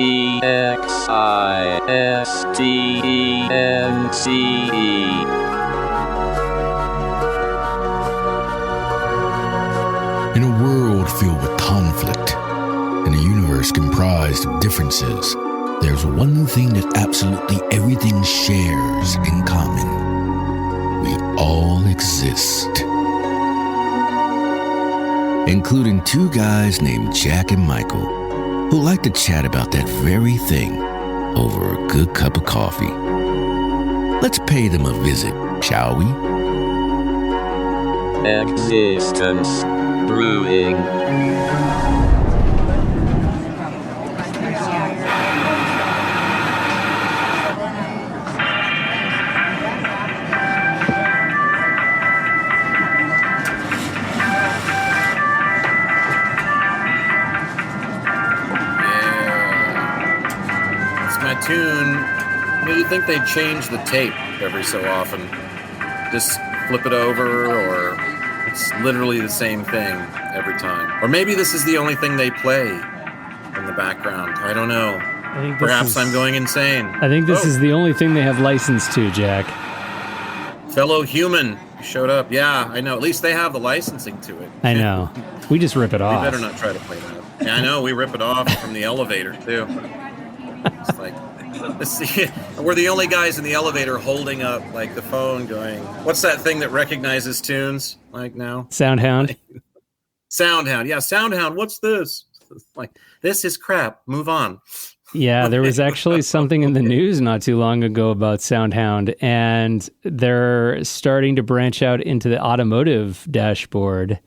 In a world filled with conflict, in a universe comprised of differences, there's one thing that absolutely everything shares in common. We all exist. Including two guys named Jack and Michael, who like to chat about that very thing over a good cup of coffee. Let's pay them a visit, shall we? Existence Brewing. Tune. You think they'd change the tape every so often? Just flip it over, or it's literally the same thing every time. Or maybe this is the only thing they play in the background. I don't know. Perhaps I'm going insane. I think this is the only thing they have license to, Jack. Fellow human showed up. Yeah, I know. At least they have the licensing to it. I know. We just rip it off. We better not try to play that. Yeah, I know. We rip it off from the elevator, too. It's like, we're the only guys in the elevator holding up like the phone going, what's that thing that recognizes tunes like now? Soundhound. Soundhound. Yeah, Soundhound. What's this? Like, this is crap. Move on. Yeah, there was actually something in the news not too long ago about Soundhound, and they're starting to branch out into the automotive dashboard.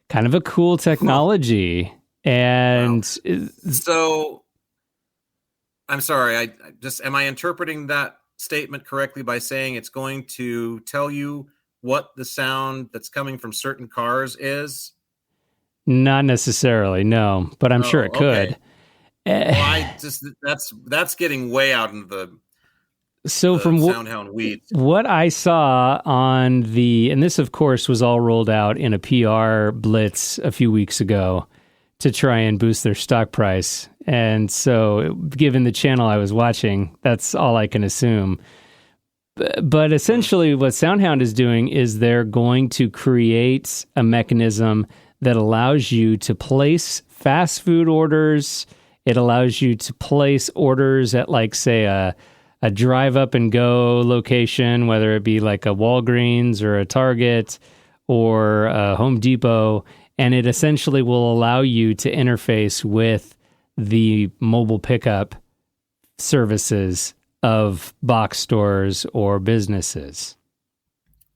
Kind of a cool technology. And so I'm sorry, I just, am I interpreting that statement correctly by saying it's going to tell you what the sound that's coming from certain cars is? Not necessarily, no, but I'm sure it could. Well, I just, that's getting way out into the from Soundhound weeds. What I saw on and this of course was all rolled out in a PR blitz a few weeks ago to try and boost their stock price. And so given the channel I was watching, that's all I can assume. But essentially what Soundhound is doing is they're going to create a mechanism that allows you to place fast food orders. It allows you to place orders at, like, say, a drive up and go location, whether it be like a Walgreens or a Target or a Home Depot. And it essentially will allow you to interface with the mobile pickup services of box stores or businesses.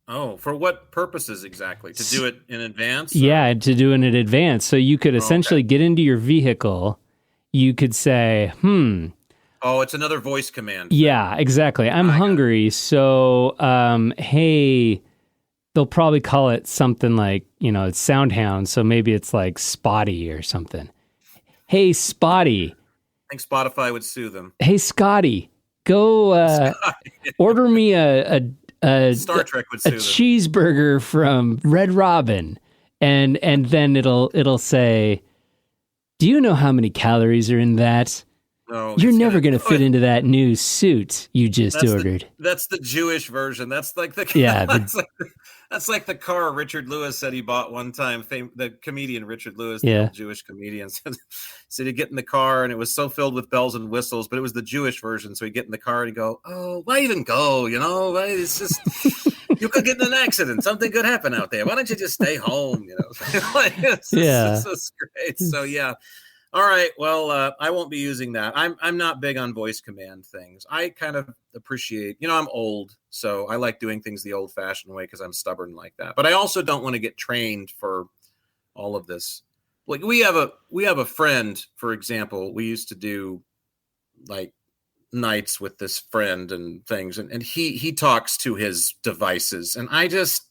Oh, for what purposes exactly? To do it in advance? Yeah, to do it in advance. So you could essentially get into your vehicle. You could say, Oh, it's another voice command. Yeah, exactly. I'm hungry. So, hey, they'll probably call it something like, it's Soundhound. So maybe it's like Spotty or something. Hey, Spotty. I think Spotify would sue them. Hey, Scotty, go order me a Star Trek would sue them. Cheeseburger from Red Robin. And then it'll say, do you know how many calories are in that? No, you're never going to fit into that new suit you just ordered. That's the Jewish version. That's like the that's like the car Richard Lewis said he bought one time. The comedian Richard Lewis, the old Jewish comedian, said he'd get in the car and it was so filled with bells and whistles, but it was the Jewish version. So he'd get in the car and he'd go, "Oh, why even go? It's just you could get in an accident. Something could happen out there. Why don't you just stay home? It's great. So yeah." All right. Well, I won't be using that. I'm not big on voice command things. I kind of appreciate, I'm old, so I like doing things the old-fashioned way because I'm stubborn like that. But I also don't want to get trained for all of this. Like we have a friend, for example. We used to do like nights with this friend and things, and he talks to his devices, and I just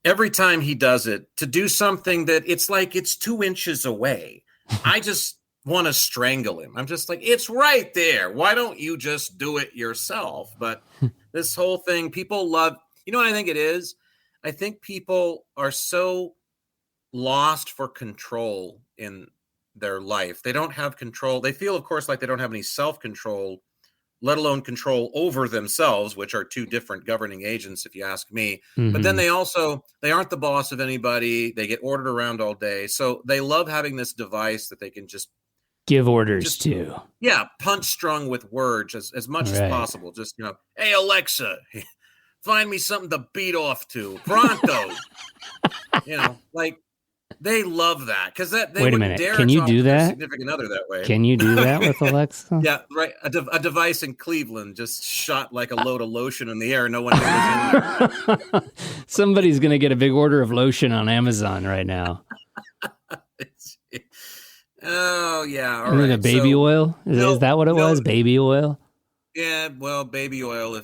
every time he does it to do something that it's like it's 2 inches away. I just want to strangle him. I'm just like, it's right there. Why don't you just do it yourself? But this whole thing, people love, what I think it is? I think people are so lost for control in their life. They don't have control. They feel, of course, like they don't have any self-control, let alone control over themselves, which are two different governing agents, if you ask me. But then they aren't the boss of anybody. They get ordered around all day. So they love having this device that they can just give orders to. Yeah, punch strung with words as much as possible. Just, hey, Alexa, find me something to beat off to. Pronto. Like, they love that because they Wait a minute. Can you do that? Significant other that way. Can you do that with Alexa? Yeah, right. A device in Cleveland just shot like a load of lotion in the air. No one knew it was in there. Somebody's going to get a big order of lotion on Amazon right now. Oh, yeah. All right. Baby oil? Is that what it was? Baby oil? Yeah, well, baby oil.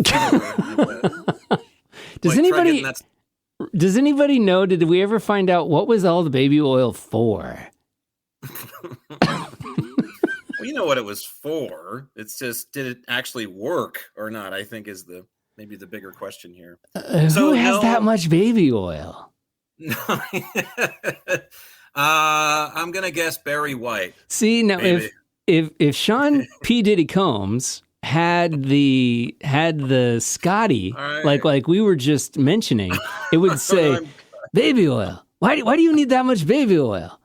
Does anybody know, did we ever find out what was all the baby oil for? Well, you know what it was for. It's just, did it actually work or not, I think is maybe the bigger question here. Who has that much baby oil? No. I'm going to guess Barry White. See, now if Sean P. Diddy Combs had the Scotty, right, like we were just mentioning, it would say baby oil. Why do you need that much baby oil?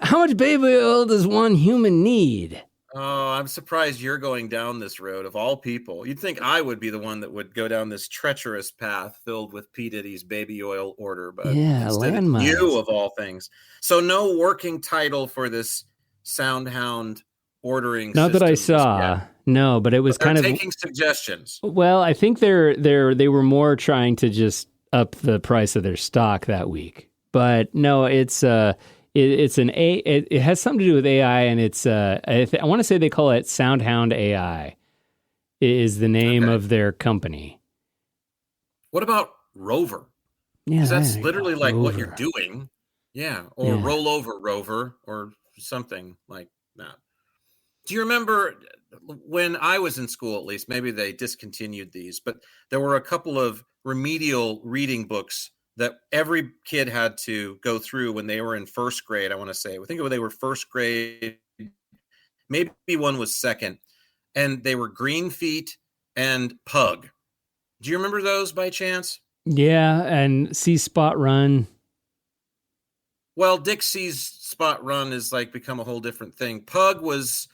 How much baby oil does one human need? Oh, I'm surprised you're going down this road of all people. You'd think I would be the one that would go down this treacherous path filled with P. Diddy's baby oil order, but instead you of all things. So no working title for this SoundHound ordering Not that I saw. Yet. No, but it was kind of taking suggestions. Well, I think they were more trying to just up the price of their stock that week. But no, it has something to do with AI, and it's I want to say they call it SoundHound AI is the name of their company. What about Rover? Yeah, because that's literally like Rover. What you're doing. Yeah, or roll over Rover or something like that. Do you remember when I was in school, at least, maybe they discontinued these, but there were a couple of remedial reading books that every kid had to go through when they were in first grade, I want to say. I think they were first grade, maybe one was second, and they were Green Feet and Pug. Do you remember those by chance? Yeah, and See Spot Run. Well, Dick Sees Spot Run is like become a whole different thing. Pug was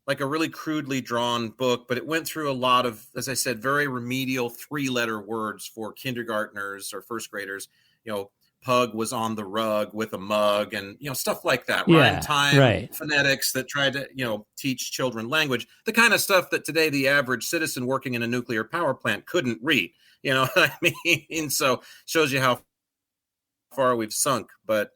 like a really crudely drawn book, but it went through a lot of, as I said, very remedial 3-letter words for kindergartners or first graders. Pug was on the rug with a mug and, stuff like that. Rhyme time, phonetics that tried to, teach children language. The kind of stuff that today the average citizen working in a nuclear power plant couldn't read. You know what I mean? So shows you how far we've sunk. But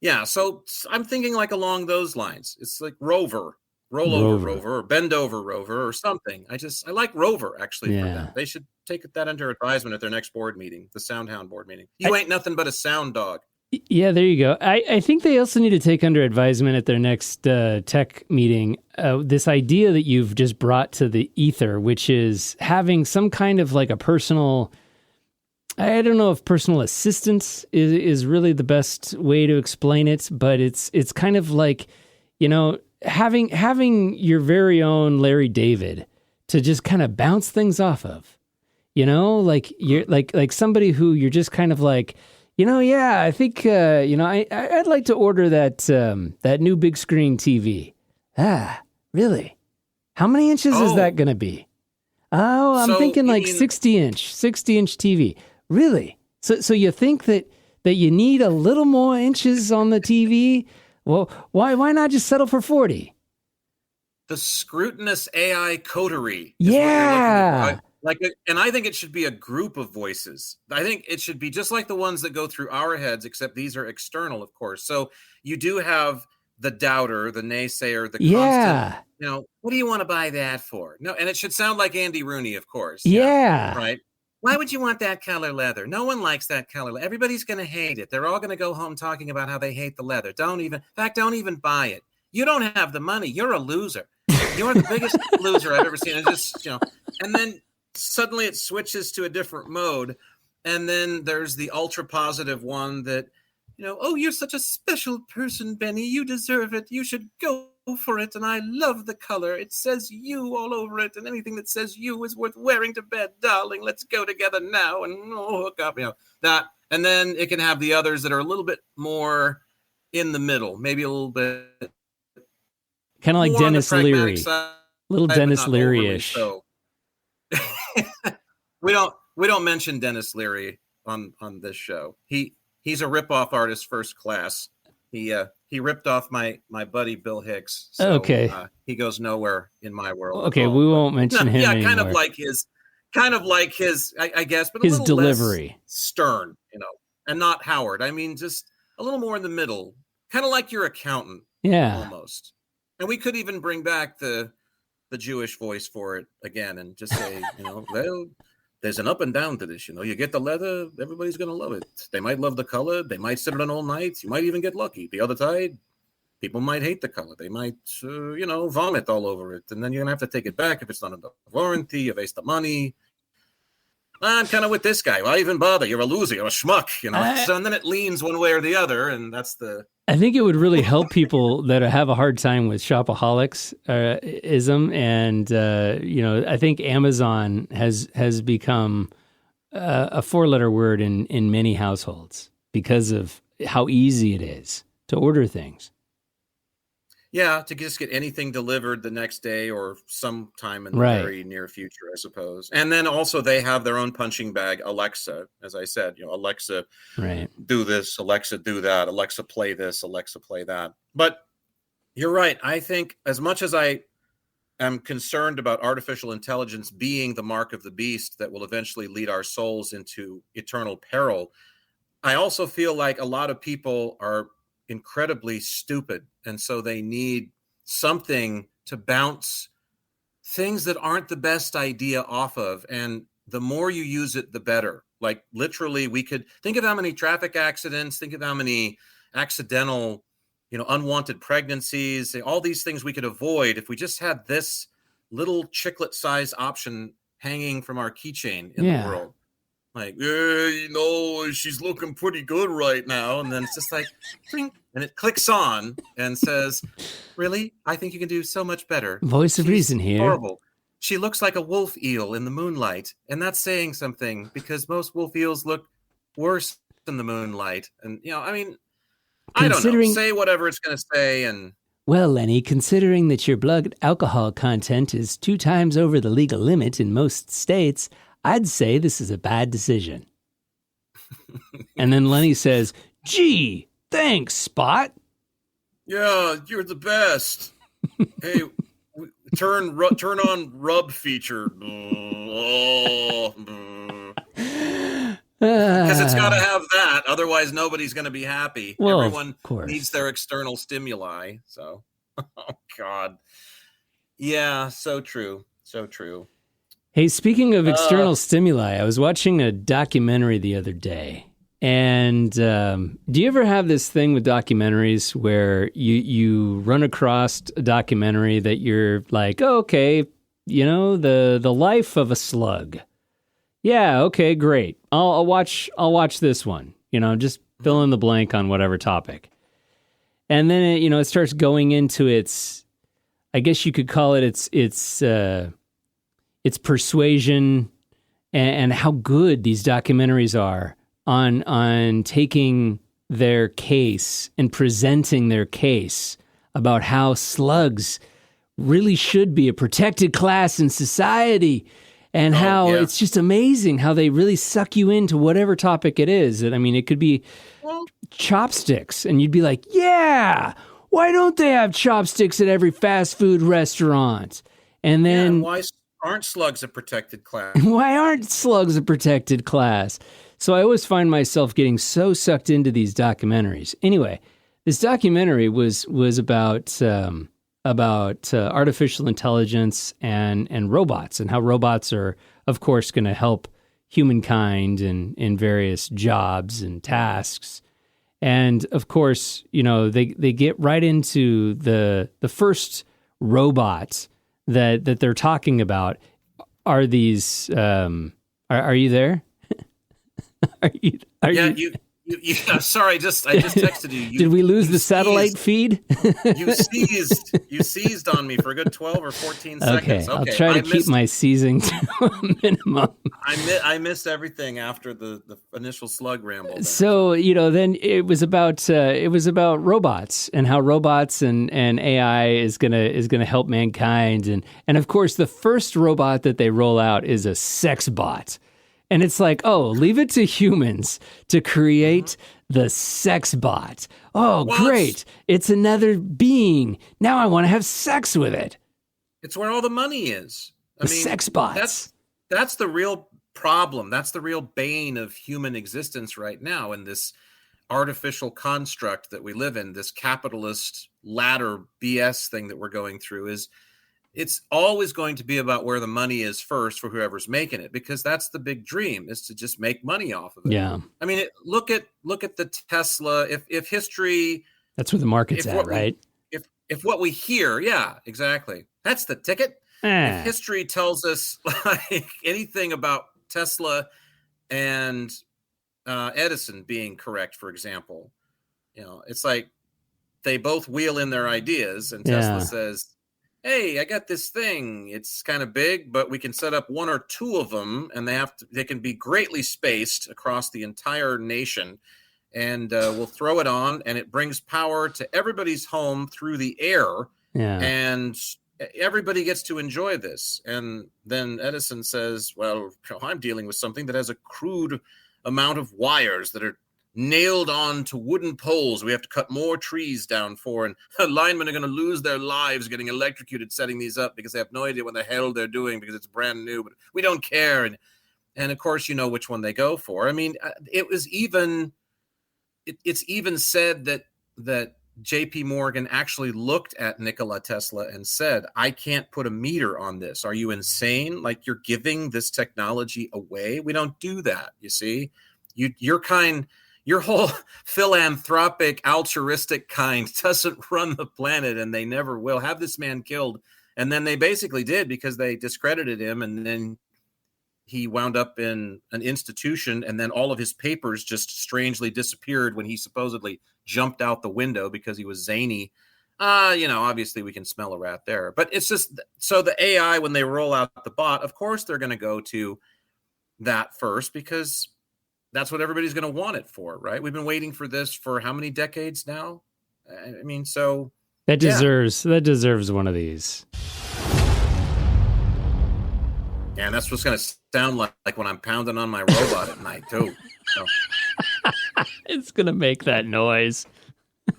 yeah, so I'm thinking like along those lines. It's like Rover. Roll over Rover or bend over Rover or something. I like Rover actually for them. They should take that under advisement at their next board meeting, the SoundHound board meeting. You ain't nothing but a sound dog. Yeah, there you go. I think they also need to take under advisement at their next tech meeting this idea that you've just brought to the ether, which is having some kind of like a personal, I don't know if personal assistance is really the best way to explain it, but it's kind of like, having your very own Larry David to just kind of bounce things off of, like you're like somebody who you're just kind of like, I think, I'd like to order that new big screen TV. Ah, really? How many inches is that going to be? Oh, I'm thinking like 60-inch TV. Really? So you think that you need a little more inches on the TV? Well, why not just settle for 40? The scrutinous AI coterie. Yeah. And I think it should be a group of voices. I think it should be just like the ones that go through our heads, except these are external, of course. So you do have the doubter, the naysayer, the constant, what do you want to buy that for? No, and it should sound like Andy Rooney, of course. Yeah. Right. Why would you want that color leather? No one likes that color. Everybody's going to hate it. They're all going to go home talking about how they hate the leather. Don't even buy it. You don't have the money. You're a loser. You're the biggest loser I've ever seen. It's just, and then suddenly it switches to a different mode. And then there's the ultra positive one that, oh, you're such a special person, Benny. You deserve it. You should go for it. And I love the color. It says you all over it. And anything that says you is worth wearing to bed, darling. Let's go together now and hook up, that. And then it can have the others that are a little bit more in the middle, maybe a little bit. Kind of like Dennis Leary. Side, little Dennis Leary-ish. So. We don't mention Dennis Leary on this show. He's a ripoff artist first class. He ripped off my buddy Bill Hicks. So, okay. He goes nowhere in my world. Okay, we won't mention him anymore. kind of like his, I guess, but his a little delivery, less stern, and not Howard. I mean, just a little more in the middle, kind of like your accountant, almost. And we could even bring back the Jewish voice for it again, and just say, well, there's an up and down to this. You get the leather, everybody's going to love it. They might love the color. They might sit on all night. You might even get lucky. The other side, people might hate the color. They might, vomit all over it. And then you're going to have to take it back if it's not under warranty. You waste the money. I'm kind of with this guy. Why even bother? You're a loser. You're a schmuck. So, and then it leans one way or the other, and that's the... I think it would really help people that have a hard time with shopaholics ism, and I think Amazon has become a four-letter word in many households because of how easy it is to order things. Yeah, to just get anything delivered the next day or sometime in the very near future, I suppose. And then also they have their own punching bag, Alexa, as I said, Alexa, do this, Alexa, do that, Alexa, play this, Alexa, play that. But you're right. I think as much as I am concerned about artificial intelligence being the mark of the beast that will eventually lead our souls into eternal peril, I also feel like a lot of people are incredibly stupid, and so they need something to bounce things that aren't the best idea off of, and the more you use it, the better. Like literally, we could think of how many traffic accidents, think of how many accidental, unwanted pregnancies, all these things we could avoid if we just had this little chiclet size option hanging from our keychain in the world. Like, she's looking pretty good right now. And then it's just like, and it clicks on and says, really? I think you can do so much better. Voice of reason here. Horrible. She looks like a wolf eel in the moonlight. And that's saying something because most wolf eels look worse in the moonlight. And, I don't know. Say whatever it's going to say. And well, Lenny, considering that your blood alcohol content is 2 times over the legal limit in most states, I'd say this is a bad decision. And then Lenny says, gee, thanks, Spot. Yeah, you're the best. Hey, turn on rub feature. Because it's got to have that. Otherwise, nobody's going to be happy. Well, everyone needs their external stimuli. So, oh, God. Yeah, so true. So true. Hey, speaking of external stimuli, I was watching a documentary the other day. And do you ever have this thing with documentaries where you run across a documentary that you're like, oh, okay, the life of a slug. Yeah, okay, great. I'll watch this one. Just fill in the blank on whatever topic. And then it starts going into its, I guess you could call it its persuasion and how good these documentaries are on taking their case and presenting their case about how slugs really should be a protected class in society, and how it's just amazing how they really suck you into whatever topic it is. And I mean, it could be chopsticks, and you'd be like, yeah, why don't they have chopsticks at every fast food restaurant? And then why aren't slugs a protected class? Why aren't slugs a protected class? So I always find myself getting so sucked into these documentaries. Anyway, this documentary was about artificial intelligence and robots, and how robots are, of course, going to help humankind in various jobs and tasks. And of course, they get right into the first robot that they're talking about are these. Are you there? Sorry, I just texted you. Did we lose the satellite feed? You seized on me for a good 12 or 14 seconds. Okay, I'll try to keep my seizing to a minimum. I missed everything after the initial slug ramble there. So, then it was about robots and how robots and AI is gonna help mankind, and of course the first robot that they roll out is a sex bot. And it's like, oh, leave it to humans to create the sex bot. Oh, great. It's another being. Now I want to have sex with it. It's where all the money is. Sex bots. That's the real problem. That's the real bane of human existence right now in this artificial construct that we live in, this capitalist ladder BS thing that we're going through it's always going to be about where the money is first for whoever's making it, because that's the big dream, is to just make money off of it. Yeah. I mean, look at the Tesla. If history, that's where the market's at, right? If what we hear, yeah, exactly. That's the ticket. If history tells us like anything about Tesla and Edison being correct, for example, it's like they both wheel in their ideas, and Tesla says, hey, I got this thing. It's kind of big, but we can set up one or two of them, and they can be greatly spaced across the entire nation. And we'll throw it on, and it brings power to everybody's home through the air. Yeah. And everybody gets to enjoy this. And then Edison says, well, I'm dealing with something that has a crude amount of wires that are nailed on to wooden poles we have to cut more trees down for, and linemen are going to lose their lives getting electrocuted setting these up because they have no idea what the hell they're doing because it's brand new, but we don't care. And of course, which one they go for. I mean, it's even said that JP Morgan actually looked at Nikola Tesla and said, I can't put a meter on this. Are you insane? Like, you're giving this technology away? We don't do that. You see, your whole philanthropic, altruistic kind doesn't run the planet, and they never will. Have this man killed. And then they basically did, because they discredited him, and then he wound up in an institution, and then all of his papers just strangely disappeared when he supposedly jumped out the window because he was zany. Obviously we can smell a rat there. But it's just, so the AI, when they roll out the bot, of course they're going to go to that first, because that's what everybody's going to want it for, right? We've been waiting for this for how many decades now? I mean, so that deserves one of these. Yeah, and that's what's going to sound like when I'm pounding on my robot at night too. So. It's going to make that noise.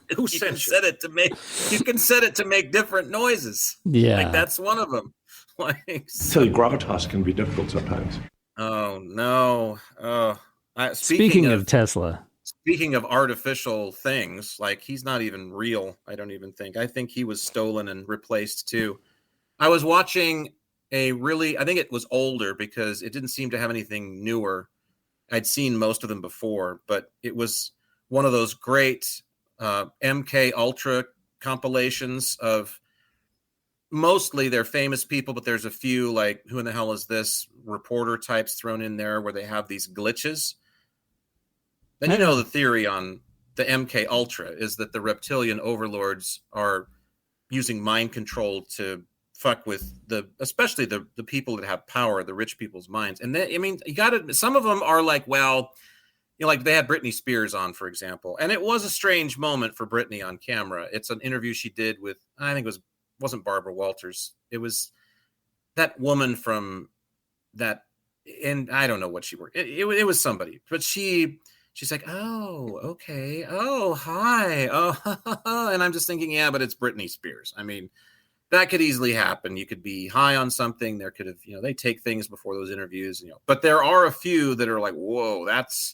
You can set it to make different noises. Yeah, like that's one of them. So gravitas can be difficult sometimes. Oh no! Speaking of Tesla, speaking of artificial things, like, he's not even real. I don't even think. I think he was stolen and replaced too. I was watching I think it was older because it didn't seem to have anything newer. I'd seen most of them before, but it was one of those great MKUltra compilations of, mostly they're famous people, but there's a few like, who in the hell is this, reporter types thrown in there where they have these glitches. Then the theory on the MKUltra is that the reptilian overlords are using mind control to fuck with especially the people that have power, the rich people's minds. And then, I mean, some of them are like, well, like they had Britney Spears on, for example, and it was a strange moment for Britney on camera. It's an interview she did with, I think wasn't Barbara Walters. It was that woman from that, and I don't know what she worked. It was somebody, but she's like, oh, okay. Oh, hi. Oh, and I'm just thinking, yeah, but it's Britney Spears. I mean, that could easily happen. You could be high on something. There could have, they take things before those interviews, but there are a few that are like, whoa, that's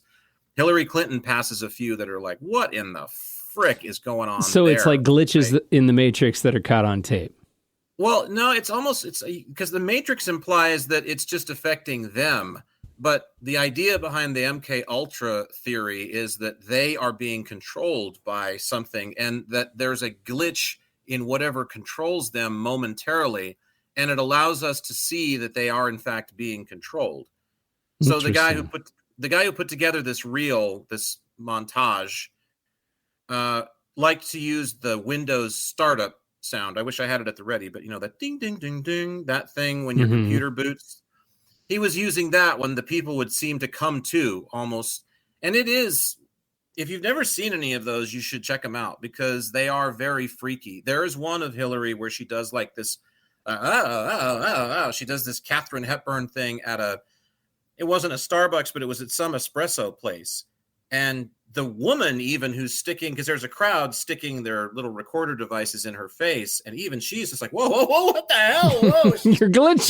Hillary Clinton passes a few that are like, what in the frick is going on? So it's like glitches in the Matrix that are caught on tape. Well, no, it's because the Matrix implies that it's just affecting them. But the idea behind the MKUltra theory is that they are being controlled by something, and that there's a glitch in whatever controls them momentarily, and it allows us to see that they are in fact being controlled. So the guy who put together this montage liked to use the Windows startup sound. I wish I had it at the ready, but that ding, ding, ding, ding, that thing when your computer boots. He was using that when the people would seem to come to almost. And it is, if you've never seen any of those, you should check them out because they are very freaky. There is one of Hillary where she does like this, she does this Katharine Hepburn thing it wasn't a Starbucks, but it was at some espresso place. And the woman even who's sticking, because there's a crowd sticking their little recorder devices in her face. And even she's just like, whoa, whoa, whoa, what the hell? Whoa, you're glitching.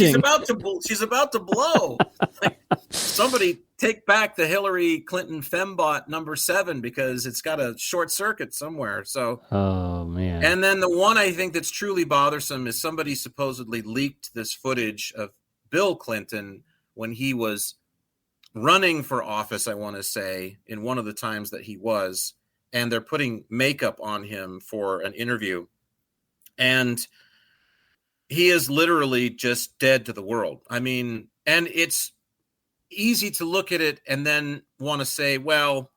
She's about to blow. Like, somebody take back the Hillary Clinton Fembot number 7 because it's got a short circuit somewhere. So, oh man. And then the one I think that's truly bothersome is somebody supposedly leaked this footage of Bill Clinton when he was running for office, I want to say, in one of the times that he was, and they're putting makeup on him for an interview. And he is literally just dead to the world. I mean, and it's easy to look at it and then want to say, well,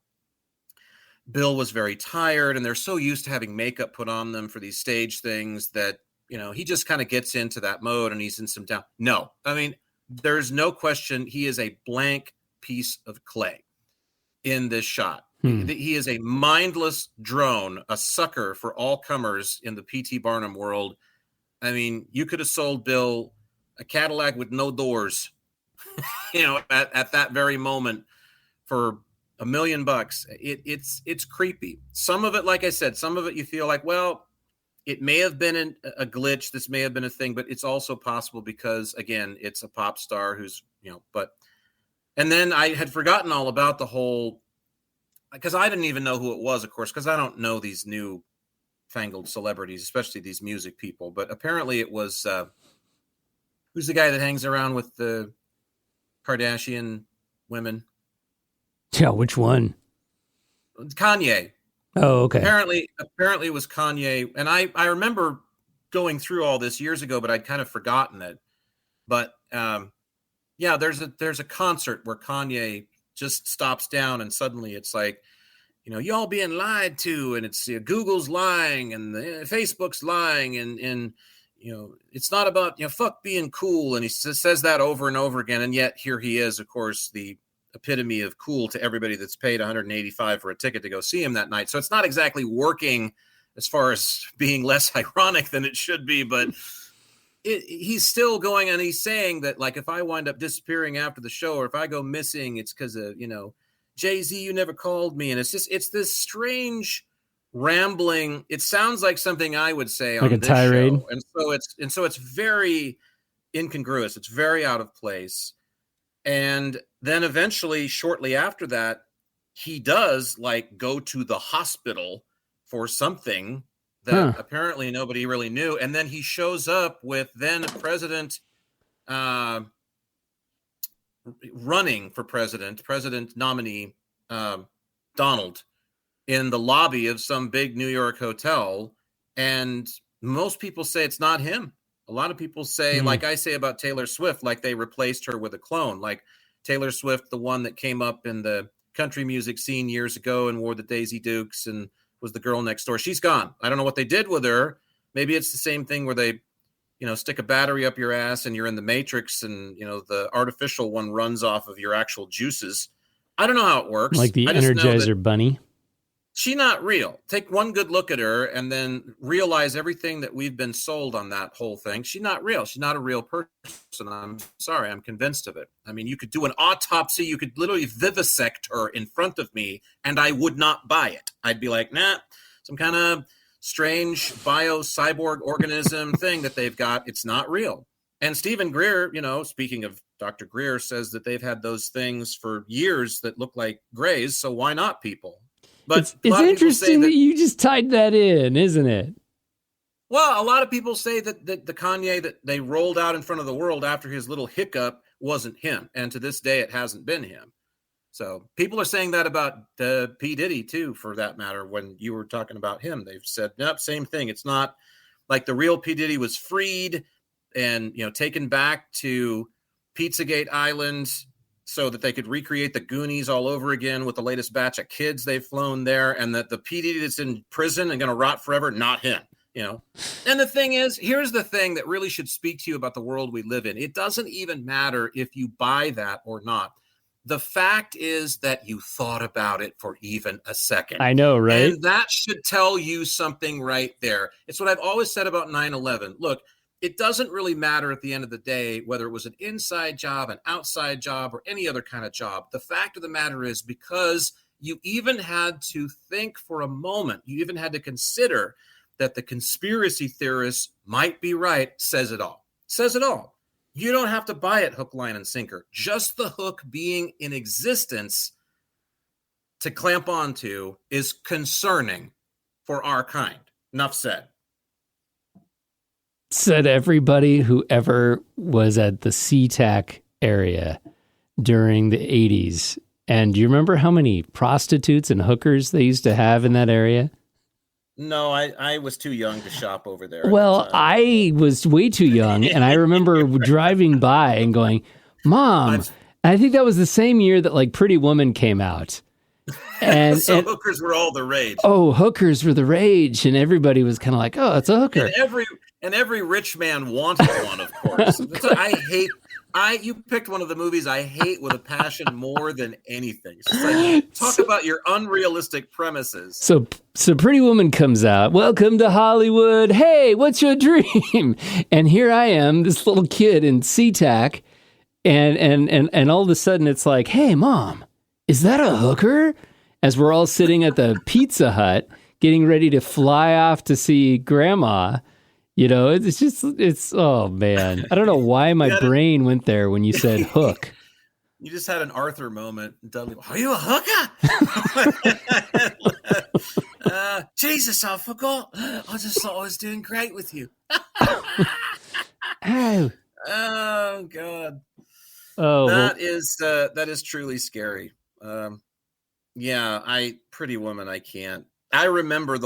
Bill was very tired and they're so used to having makeup put on them for these stage things that, he just kind of gets into that mode and he's in some down. No, I mean, there's no question he is a blank piece of clay in this shot. He is a mindless drone, a sucker for all comers in the P.T. Barnum world. I mean, you could have sold Bill a Cadillac with no doors, at that very moment for $1 million. It's creepy. Some of it, like I said, some of it you feel like, well, it may have been a glitch. This may have been a thing, but it's also possible because, again, it's a pop star who's, and then I had forgotten all about the whole, because I didn't even know who it was, of course, because I don't know these new fangled celebrities, especially these music people. But apparently it was, who's the guy that hangs around with the Kardashian women? Yeah, which one? Kanye. Oh, okay. Apparently it was Kanye. And I remember going through all this years ago, but I'd kind of forgotten it. But yeah, there's a concert where Kanye just stops down and suddenly it's like, y'all being lied to, and it's Google's lying and Facebook's lying, and it's not about fuck being cool, and he says that over and over again, and yet here he is, of course, the epitome of cool to everybody that's paid $185 for a ticket to go see him that night. So it's not exactly working as far as being less ironic than it should be, but he's still going, and he's saying that, like, if I wind up disappearing after the show or if I go missing, it's because of, Jay-Z, you never called me. And it's this strange rambling. It sounds like something I would say like on a this tirade. show. And so it's very incongruous. It's very out of place. And then eventually, shortly after that, he does go to the hospital for something that apparently nobody really knew. And then he shows up with then President running for president nominee Donald in the lobby of some big New York hotel. And most people say it's not him. A lot of people say, like I say about Taylor Swift, like they replaced her with a clone. Like Taylor Swift, the one that came up in the country music scene years ago and wore the Daisy Dukes and was the girl next door. She's gone. I don't know what they did with her. Maybe it's the same thing where they, stick a battery up your ass and you're in the Matrix and, the artificial one runs off of your actual juices. I don't know how it works. Like the Energizer Bunny. She's not real. Take one good look at her and then realize everything that we've been sold on that whole thing. She's not real. She's not a real person. I'm sorry. I'm convinced of it. I mean, you could do an autopsy. You could literally vivisect her in front of me and I would not buy it. I'd be like, nah, some kind of strange bio-cyborg organism thing that they've got. It's not real. And Stephen Greer, speaking of Dr. Greer, says that they've had those things for years that look like grays. So why not, people? But it's interesting that you just tied that in, isn't it? Well, a lot of people say that the Kanye that they rolled out in front of the world after his little hiccup wasn't him. And to this day, it hasn't been him. So people are saying that about P. Diddy, too, for that matter. When you were talking about him, they've said, nope, same thing. It's not like the real P. Diddy was freed and, taken back to Pizzagate Island so that they could recreate the Goonies all over again with the latest batch of kids they've flown there, and that the PD that's in prison and going to rot forever, not him. And the thing is, here's the thing that really should speak to you about the world we live in. It doesn't even matter if you buy that or not. The fact is that you thought about it for even a second. I know, right? And that should tell you something right there. It's what I've always said about 9/11. Look, it doesn't really matter at the end of the day whether it was an inside job, an outside job, or any other kind of job. The fact of the matter is, because you even had to think for a moment, you even had to consider that the conspiracy theorists might be right, says it all. Says it all. You don't have to buy it hook, line, and sinker. Just the hook being in existence to clamp onto is concerning for our kind. Enough said. Said everybody who ever was at the SeaTac area during the 80s. And do you remember how many prostitutes and hookers they used to have in that area? No, I was too young to shop over there. Well, I was way too young, and I remember driving by and going, Mom, and I think that was the same year that like Pretty Woman came out. And hookers were all the rage. Oh, hookers were the rage, and everybody was kind of like, oh, it's a hooker. And every rich man wanted one, of course. You picked one of the movies I hate with a passion more than anything. It's just like, talk about your unrealistic premises. So Pretty Woman comes out. Welcome to Hollywood. Hey, what's your dream? And here I am, this little kid in SeaTac, and all of a sudden it's like, hey, Mom, is that a hooker? As we're all sitting at the Pizza Hut, getting ready to fly off to see Grandma. It's oh man. I don't know why my brain went there when you said hook. You just had an Arthur moment. Are you a hooker? Jesus, I forgot. I just thought I was doing great with you. Oh. Oh God. Oh, that is truly scary. Pretty Woman, I can't. I remember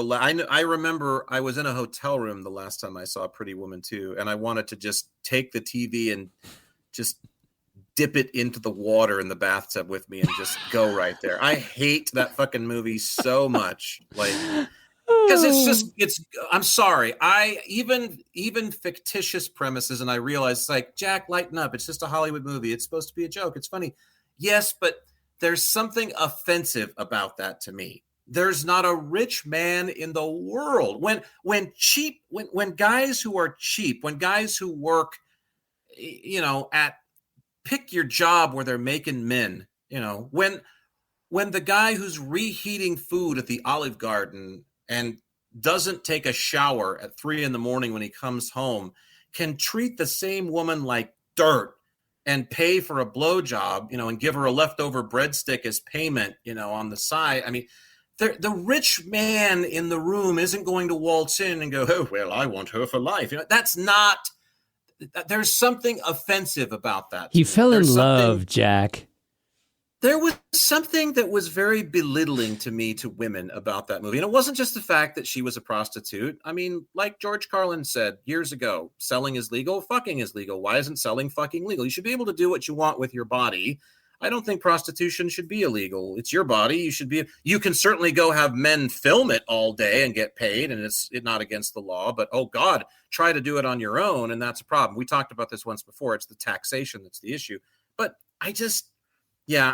I remember I was in a hotel room the last time I saw Pretty Woman 2, and I wanted to just take the TV and just dip it into the water in the bathtub with me and just go right there. I hate that fucking movie so much. Like, because I'm sorry. I even fictitious premises, and I realize it's like, Jack, lighten up. It's just a Hollywood movie. It's supposed to be a joke. It's funny. Yes, but there's something offensive about that to me. There's not a rich man in the world. When guys who are cheap, when guys who work, at pick your job where they're making men, when the guy who's reheating food at the Olive Garden and doesn't take a shower at 3 a.m. when he comes home can treat the same woman like dirt and pay for a blowjob, and give her a leftover breadstick as payment, on the side. I mean, the rich man in the room isn't going to waltz in and go, oh, well, I want her for life. That's not, there's something offensive about that. He fell in love, Jack. There was something that was very belittling to me, to women, about that movie. And it wasn't just the fact that she was a prostitute. I mean, like George Carlin said years ago, selling is legal, fucking is legal. Why isn't selling fucking legal? You should be able to do what you want with your body. I don't think prostitution should be illegal. It's your body. You can certainly go have men film it all day and get paid, and it's not against the law. But, oh, God, try to do it on your own, and that's a problem. We talked about this once before. It's the taxation that's the issue. But I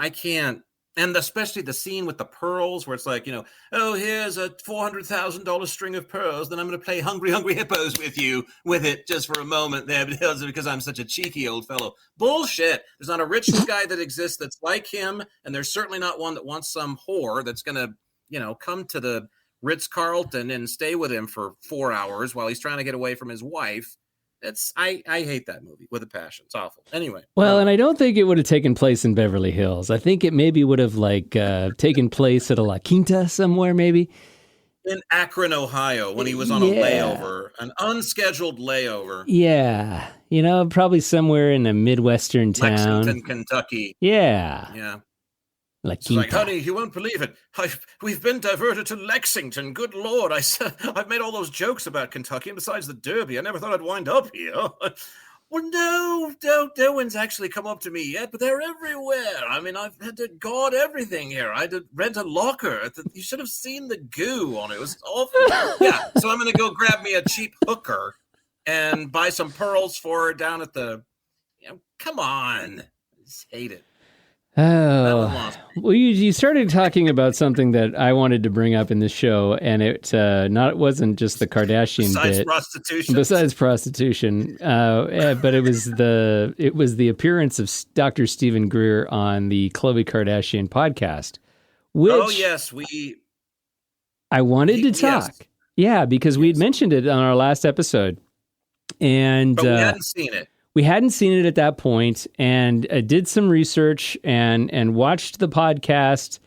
can't. And especially the scene with the pearls where it's like, here's a $400,000 string of pearls. Then I'm going to play Hungry Hungry Hippos with it just for a moment there because I'm such a cheeky old fellow. Bullshit. There's not a rich guy that exists that's like him. And there's certainly not one that wants some whore that's going to, come to the Ritz-Carlton and stay with him for 4 hours while he's trying to get away from his wife. I hate that movie with a passion. It's awful. Anyway. Well, and I don't think it would have taken place in Beverly Hills. I think it maybe would have taken place at a La Quinta somewhere, maybe. In Akron, Ohio, when he was on a layover, an unscheduled layover. Yeah. Probably somewhere in a Midwestern town. Lexington, Kentucky. Yeah. Yeah. Like, honey, you won't believe it. We've been diverted to Lexington. Good Lord. I've made all those jokes about Kentucky, and besides the Derby, I never thought I'd wind up here. Well, no one's actually come up to me yet, but they're everywhere. I mean, I've had to guard everything here. I had to rent a locker. You should have seen the goo on it. It was awful. Yeah, so I'm going to go grab me a cheap hooker and buy some pearls for her down at the, come on. I just hate it. Oh, well, you started talking about something that I wanted to bring up in this show, and it wasn't just the Kardashian besides prostitution, but it was the appearance of Dr. Stephen Greer on the Khloe Kardashian podcast. Which I wanted to talk, because we'd mentioned it on our last episode, but we hadn't seen it. We hadn't seen it at that point, and did some research and watched the podcast.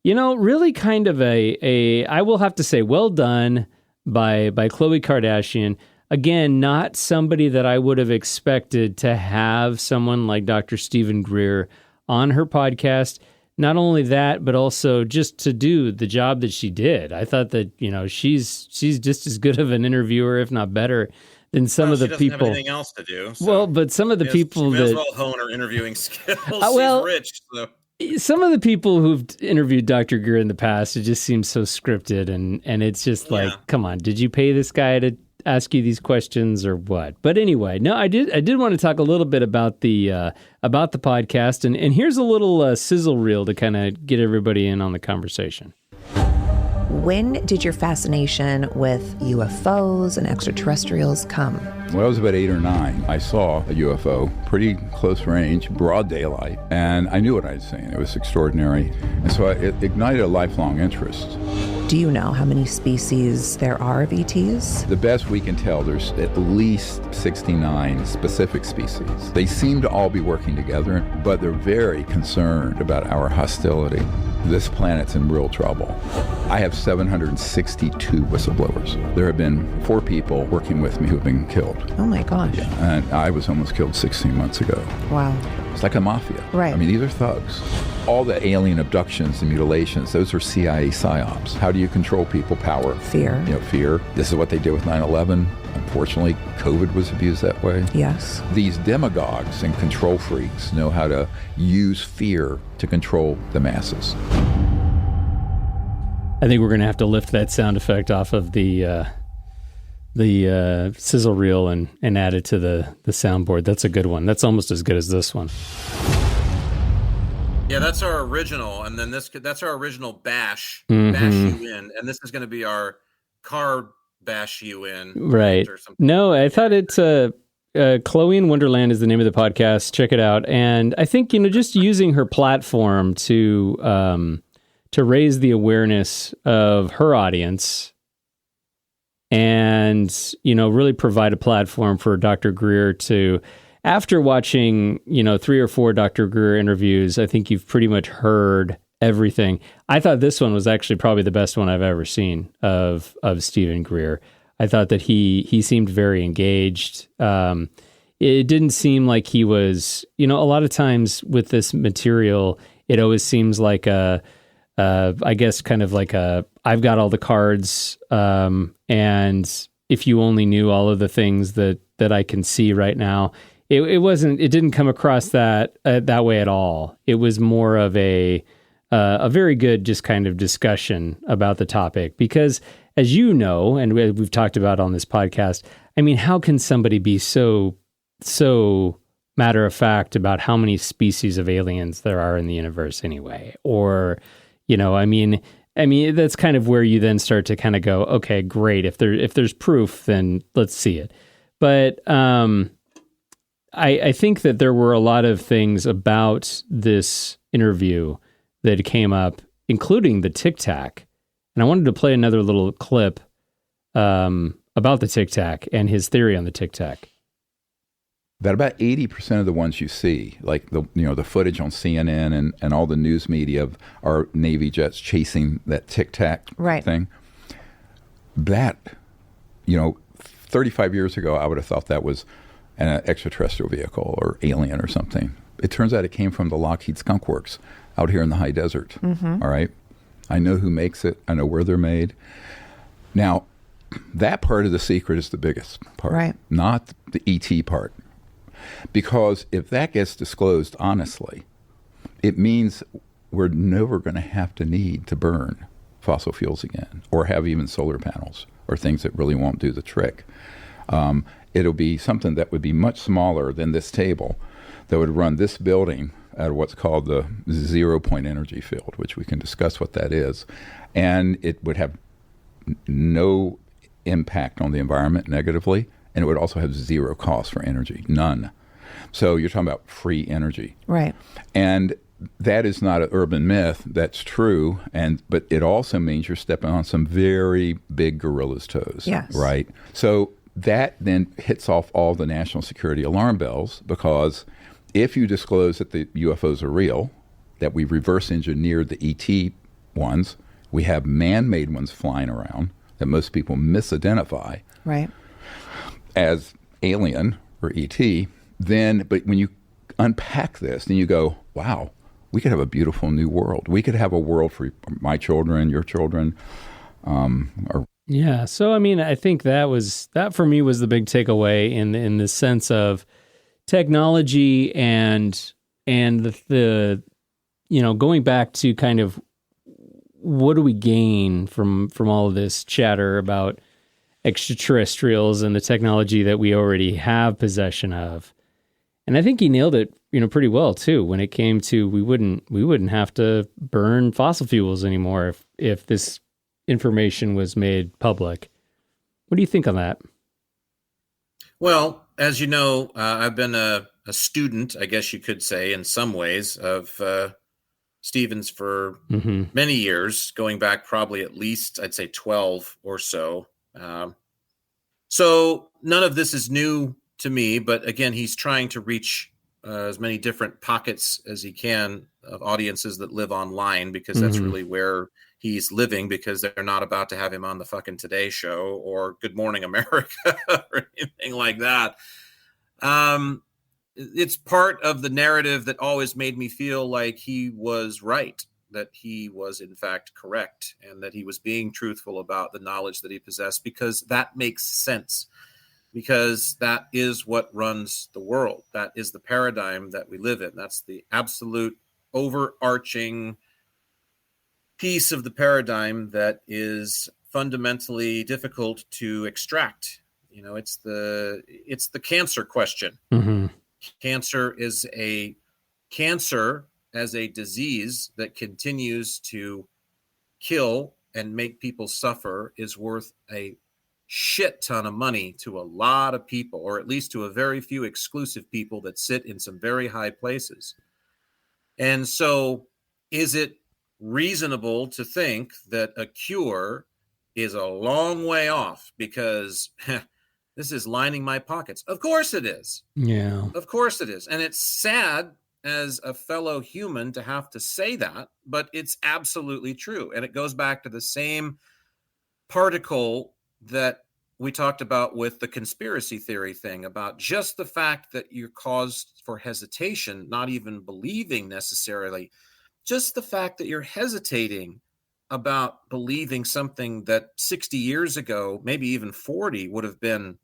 Really kind of I will have to say, well done by Khloe Kardashian. Again, not somebody that I would have expected to have someone like Dr. Stephen Greer on her podcast. Not only that, but also just to do the job that she did. I thought that she's just as good of an interviewer, if not better, than some of the people. Have anything else to do. So well, but some of the people she may as well hone her interviewing skills. She's rich. So. Some of the people who've interviewed Dr. Greer in the past, it just seems so scripted, and it's just like, come on, did you pay this guy to ask you these questions or what? But anyway, no, I did want to talk a little bit about the podcast, and here's a little sizzle reel to kind of get everybody in on the conversation. When did your fascination with UFOs and extraterrestrials come? When I was about 8 or 9, I saw a UFO, pretty close range, broad daylight, and I knew what I'd seen. It was extraordinary, and so it ignited a lifelong interest. Do you know how many species there are of ETs? The best we can tell, there's at least 69 specific species. They seem to all be working together, but they're very concerned about our hostility. This planet's in real trouble. I have 762 whistleblowers. There have been 4 people working with me who've been killed. Oh my gosh. Yeah, and I was almost killed 16 months ago. Wow. It's like a mafia. Right. I mean, these are thugs. All the alien abductions and mutilations, those are CIA psyops. How do you control people? Power. Fear. Fear. This is what they did with 9/11. Unfortunately, COVID was abused that way. Yes. These demagogues and control freaks know how to use fear to control the masses. I think we're going to have to lift that sound effect off of the sizzle reel and add it to the soundboard. That's a good one. That's almost as good as this one. Yeah, that's our original, and then that's our original bash you in, and this is going to be our car bash you in, right? Or something. No, I thought it's Khloe in Wonderland is the name of the podcast. Check it out, and I think just using her platform to raise the awareness of her audience, and really provide a platform for Dr. Greer to. After watching, 3 or 4 Dr. Greer interviews, I think you've pretty much heard everything. I thought this one was actually probably the best one I've ever seen of Stephen Greer. I thought that he seemed very engaged. It didn't seem like he was, a lot of times with this material, it always seems like I guess kind of like I've got all the cards, and if you only knew all of the things that I can see right now. It didn't come across that way at all. It was more of a very good just kind of discussion about the topic, because as you know, and we've talked about on this podcast, I mean, how can somebody be so matter of fact about how many species of aliens there are in the universe anyway? Or, I mean, that's kind of where you then start to kind of go, okay, great. If there's proof, then let's see it. But, I think that there were a lot of things about this interview that came up, including the Tic Tac. And I wanted to play another little clip about the Tic Tac and his theory on the Tic Tac. That about 80% of the ones you see, like the footage on CNN and all the news media of our Navy jets chasing that Tic Tac thing, that, 35 years ago, I would have thought that was an extraterrestrial vehicle or alien or something. It turns out it came from the Lockheed Skunk Works out here in the high desert. Mm-hmm. All right. I know who makes it. I know where they're made. Now, that part of the secret is the biggest part, right? Not the ET part. Because if that gets disclosed honestly, it means we're never going to have to need to burn fossil fuels again, or have even solar panels or things that really won't do the trick. It'll be something that would be much smaller than this table that would run this building at what's called the 0-point energy field, which we can discuss what that is. And it would have no impact on the environment negatively, and it would also have zero cost for energy, none. So you're talking about free energy. Right. And that is not an urban myth. That's true. But it also means you're stepping on some very big gorilla's toes. Yes. Right? So that then hits off all the national security alarm bells, because if you disclose that the UFOs are real, that we reverse engineered the ET ones, we have man-made ones flying around that most people misidentify Right. as alien or ET, but when you unpack this, then you go, wow, we could have a beautiful new world. We could have a world for my children, your children. Yeah. So, I mean, I think that for me was the big takeaway in the sense of technology and the going back to kind of what do we gain from all of this chatter about extraterrestrials and the technology that we already have possession of. And I think he nailed it, pretty well too, when it came to we wouldn't have to burn fossil fuels anymore if this information was made public. What do you think on that? Well, as you know, I've been a student, I guess you could say, in some ways, of Stevens for many years, going back probably at least, I'd say 12 or so. So none of this is new to me, but again, he's trying to reach as many different pockets as he can of audiences that live online, because that's really where he's living, because they're not about to have him on the fucking Today Show or Good Morning America or anything like that. It's part of the narrative that always made me feel like he was right, that he was in fact correct, and that he was being truthful about the knowledge that he possessed, because that makes sense, because that is what runs the world. That is the paradigm that we live in. That's the absolute overarching piece of the paradigm that is fundamentally difficult to extract. It's the cancer question. Cancer as a disease that continues to kill and make people suffer is worth a shit ton of money to a lot of people, or at least to a very few exclusive people that sit in some very high places. And so is it reasonable to think that a cure is a long way off because this is lining my pockets? Of course it is. Yeah. Of course it is. And it's sad as a fellow human to have to say that, but it's absolutely true. And it goes back to the same particle that we talked about with the conspiracy theory thing, about just the fact that you're caused for hesitation, not even believing necessarily, just the fact that you're hesitating about believing something that 60 years ago, maybe even 40, would have been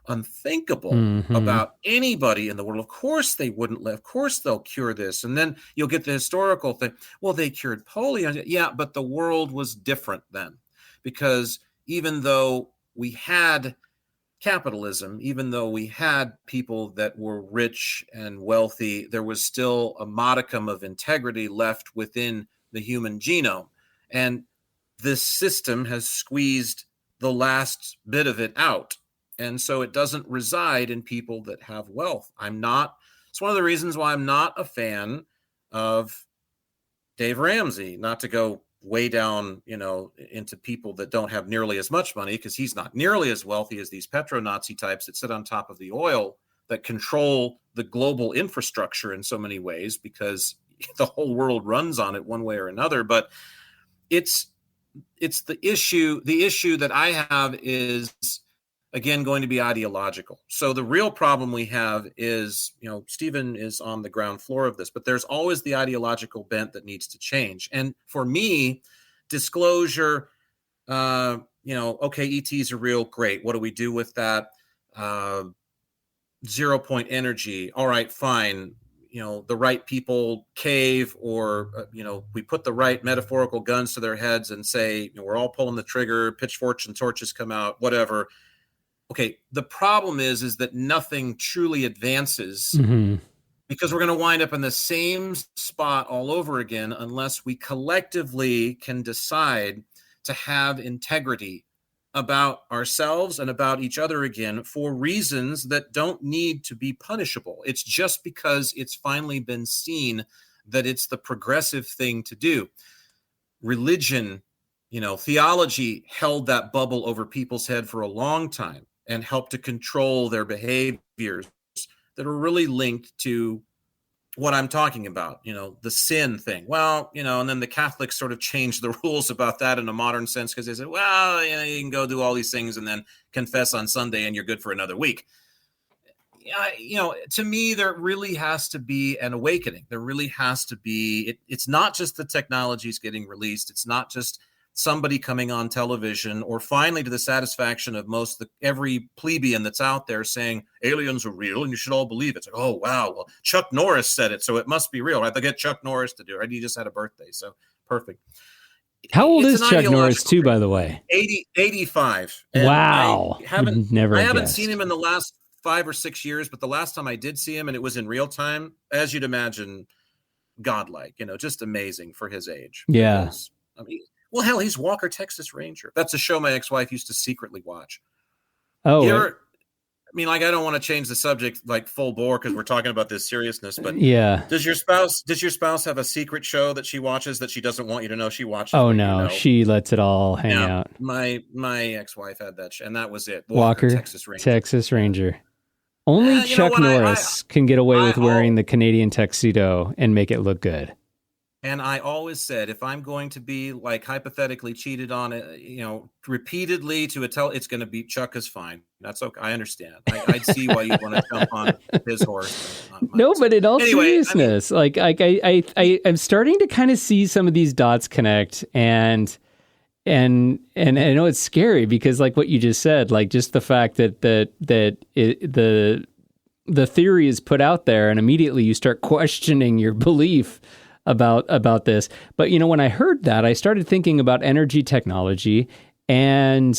unthinkable about anybody in the world. Of course they wouldn't live. Of course they'll cure this. And then you'll get the historical thing. Well, they cured polio. Yeah, but the world was different then, because even though we had capitalism, even though we had people that were rich and wealthy, there was still a modicum of integrity left within the human genome. And this system has squeezed the last bit of it out. And so it doesn't reside in people that have wealth. It's one of the reasons why I'm not a fan of Dave Ramsey, not to go way down, into people that don't have nearly as much money, because he's not nearly as wealthy as these petro-Nazi types that sit on top of the oil, that control the global infrastructure in so many ways, because the whole world runs on it one way or another. But it's the issue that I have is, again, going to be ideological. So the real problem we have is, Stephen is on the ground floor of this, but there's always the ideological bent that needs to change. And for me, disclosure, okay, ETs are real, great. What do we do with that? 0 point energy. All right, fine. The right people cave, or, we put the right metaphorical guns to their heads and say, we're all pulling the trigger, pitchforks and torches come out, whatever. Okay. The problem is that nothing truly advances because we're going to wind up in the same spot all over again unless we collectively can decide to have integrity about ourselves and about each other again for reasons that don't need to be punishable. It's just because it's finally been seen that it's the progressive thing to do. Religion, theology held that bubble over people's head for a long time and helped to control their behaviors that are really linked to what I'm talking about, the sin thing. Well, and then the Catholics sort of changed the rules about that in a modern sense because they said, well, you can go do all these things and then confess on Sunday and you're good for another week. To me, there really has to be an awakening. There really has to be, it's not just the technologies getting released. It's not just somebody coming on television or finally to the satisfaction of every plebeian that's out there saying aliens are real and you should all believe it. It's like, oh, wow. Well, Chuck Norris said it, so it must be real, right? They'll get Chuck Norris to do it, right? He just had a birthday, so perfect. How old is Chuck Norris too, by the way? 85. And wow. I haven't guessed. seen him in the last 5 or 6 years, but the last time I did see him and it was in real time, as you'd imagine, godlike, just amazing for his age. Yeah. Because, well, hell, he's Walker, Texas Ranger. That's a show my ex-wife used to secretly watch. Oh, I don't want to change the subject like full bore because we're talking about this seriousness, but yeah. Does your spouse have a secret show that she watches that she doesn't want you to know she watches? Oh no, she lets it all hang out. My ex-wife had that, and that was it. Walker, Texas Ranger. Only Chuck Norris can get away with wearing the Canadian tuxedo and make it look good. And I always said, if I'm going to be hypothetically cheated on, repeatedly it's going to be Chuck is fine. That's okay. I understand. I'd see why you want to jump on his horse. No, but in all seriousness, I'm starting to kind of see some of these dots connect, and I know it's scary because what you just said, just the fact that the theory is put out there, and immediately you start questioning your belief about this. But when I heard that, I started thinking about energy technology, and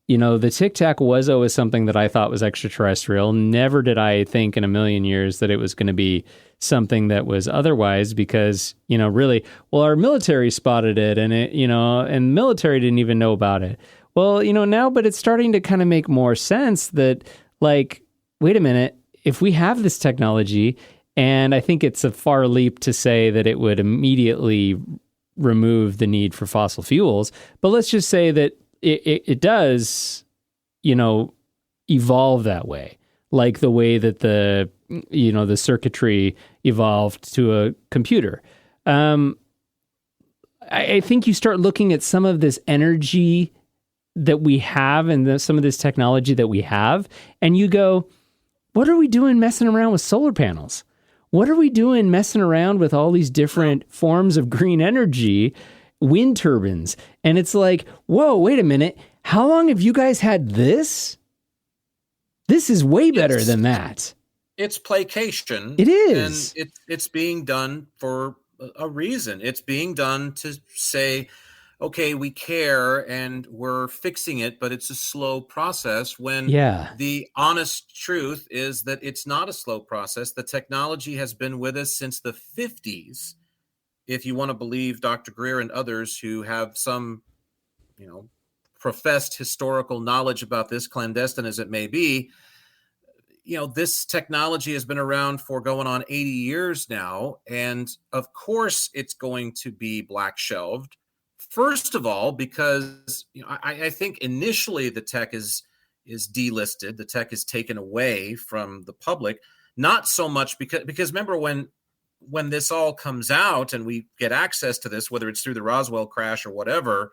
the Tic Tac Wuzzo is something that I thought was extraterrestrial. Never did I think in a million years that it was going to be something that was otherwise, because really, well, our military spotted it, and and the military didn't even know about it. Well, now, but it's starting to kind of make more sense that wait a minute, if we have this technology. And I think it's a far leap to say that it would immediately remove the need for fossil fuels. But let's just say that it does, evolve that way, like the way that the circuitry evolved to a computer. I think you start looking at some of this energy that we have and some of this technology that we have, and you go, what are we doing messing around with solar panels? What are we doing messing around with all these different forms of green energy, wind turbines? And it's like, whoa, wait a minute. How long have you guys had this? This is way better than that. It's placation. It is. And it's being done for a reason. It's being done to say, okay, we care and we're fixing it, but it's a slow process, when the honest truth is that it's not a slow process. The technology has been with us since the 50s. If you want to believe Dr. Greer and others who have some, professed historical knowledge about this, clandestine as it may be, this technology has been around for going on 80 years now. And of course it's going to be black shelved. First of all, because I think initially the tech is delisted, the tech is taken away from the public. Not so much because remember when this all comes out and we get access to this, whether it's through the Roswell crash or whatever,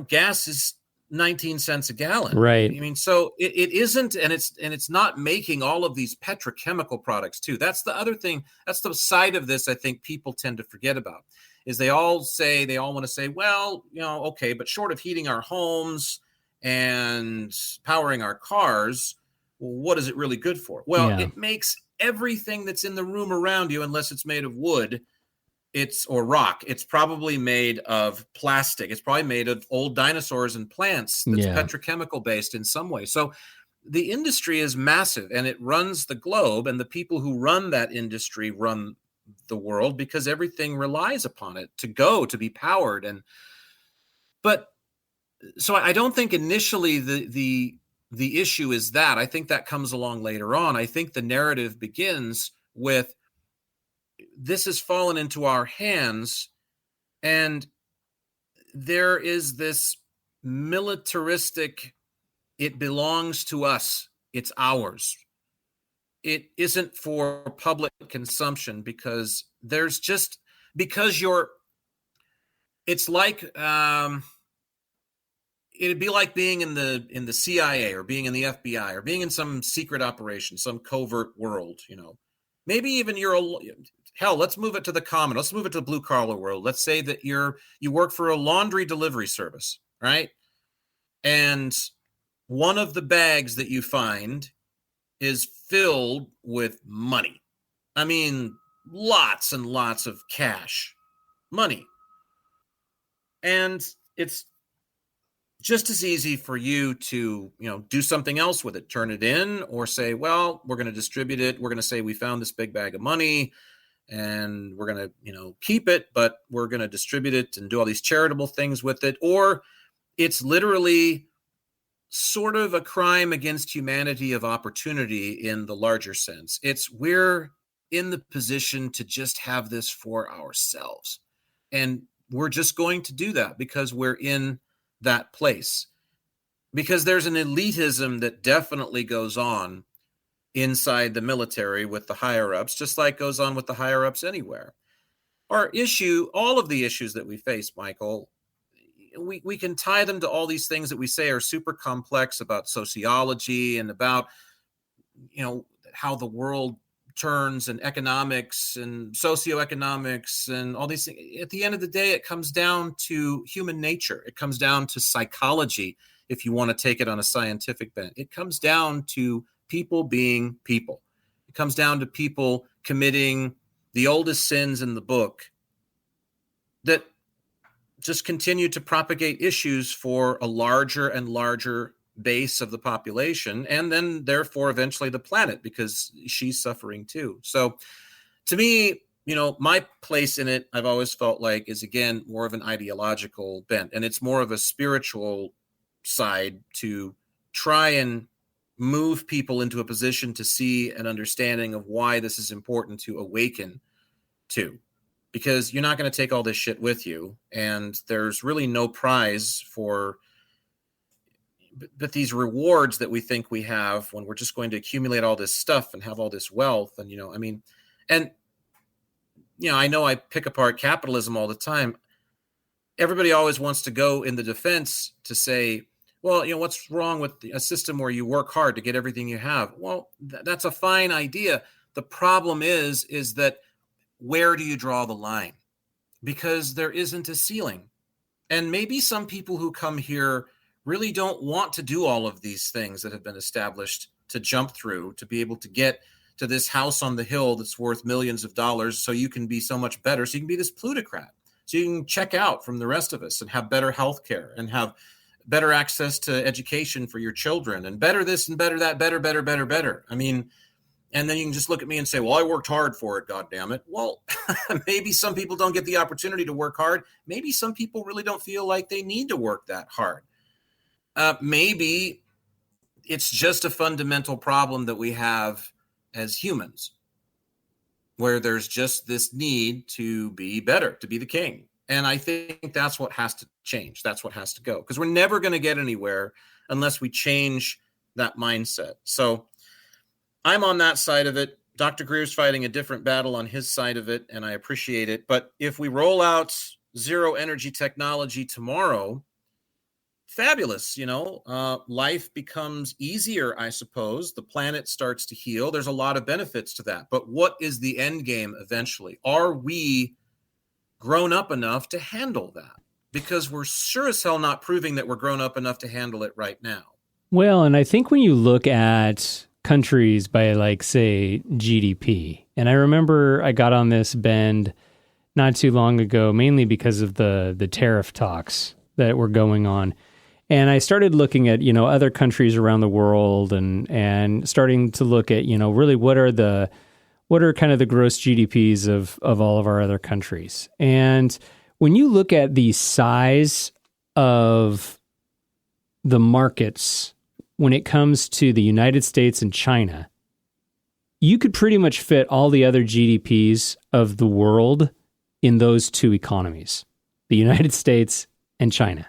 gas is 19 cents a gallon. Right. So it isn't, and it's not making all of these petrochemical products too. That's the other thing. That's the side of this I think people tend to forget about. Is they all want to say, well, okay, but short of heating our homes and powering our cars, well, what is it really good for? Well, Yeah. it makes everything that's in the room around you, unless it's made of wood, or rock, it's probably made of plastic. It's probably made of old dinosaurs and plants that's Yeah. petrochemical based in some way. So the industry is massive and it runs the globe, and the people who run that industry run the world because everything relies upon it to be powered. But so I don't think initially the issue is that. I think that comes along later on. I think the narrative begins with, this has fallen into our hands, and there is this militaristic, it belongs to us, it's ours. It isn't for public consumption because it's like, it'd be like being in the CIA or being in the FBI or being in some secret operation, some covert world, maybe even hell, let's move it to the common. Let's move it to the blue collar world. Let's say that you work for a laundry delivery service, right? And one of the bags that you find is filled with money. I mean, lots and lots of cash, money. And it's just as easy for you to, do something else with it, turn it in, or say, well, we're going to distribute it. We're going to say we found this big bag of money and we're going to, keep it, but we're going to distribute it and do all these charitable things with it. Or it's literally sort of a crime against humanity of opportunity in the larger sense. We're in the position to just have this for ourselves. And we're just going to do that because we're in that place. Because there's an elitism that definitely goes on inside the military with the higher ups, just like goes on with the higher ups anywhere. All of the issues that we face, Michael, we can tie them to all these things that we say are super complex about sociology and about, how the world turns and economics and socioeconomics and all these things. At the end of the day, it comes down to human nature. It comes down to psychology, if you want to take it on a scientific bent. It comes down to people being people. It comes down to people committing the oldest sins in the book that just continue to propagate issues for a larger and larger base of the population, and then therefore eventually the planet, because she's suffering too. So to me, my place in it, I've always felt like, is again more of an ideological bent, and it's more of a spiritual side to try and move people into a position to see an understanding of why this is important to awaken to. Because you're not going to take all this shit with you, and there's really no prize but these rewards that we think we have when we're just going to accumulate all this stuff and have all this wealth. And, I know I pick apart capitalism all the time. Everybody always wants to go in the defense to say, well, what's wrong with a system where you work hard to get everything you have? Well, that's a fine idea. The problem is that, where do you draw the line? Because there isn't a ceiling. And maybe some people who come here really don't want to do all of these things that have been established to jump through, to be able to get to this house on the hill that's worth millions of dollars so you can be so much better, so you can be this plutocrat, so you can check out from the rest of us and have better health care and have better access to education for your children and better this and better that, better. And then you can just look at me and say, well, I worked hard for it, God damn it. Well, maybe some people don't get the opportunity to work hard. Maybe some people really don't feel like they need to work that hard. Maybe it's just a fundamental problem that we have as humans, where there's just this need to be better, to be the king. And I think that's what has to change. That's what has to go, because we're never going to get anywhere unless we change that mindset. So I'm on that side of it. Dr. Greer's fighting a different battle on his side of it, and I appreciate it. But if we roll out zero energy technology tomorrow, fabulous. Life becomes easier, I suppose. The planet starts to heal. There's a lot of benefits to that. But what is the end game eventually? Are we grown up enough to handle that? Because we're sure as hell not proving that we're grown up enough to handle it right now. Well, and I think when you look at countries by, like, say, GDP, and I remember I got on this bend not too long ago, mainly because of the tariff talks that were going on. And I started looking at, other countries around the world and starting to look at, really what are kind of the gross GDPs of all of our other countries. And when you look at the size of the markets when it comes to the United States and China, you could pretty much fit all the other GDPs of the world in those two economies, the United States and China.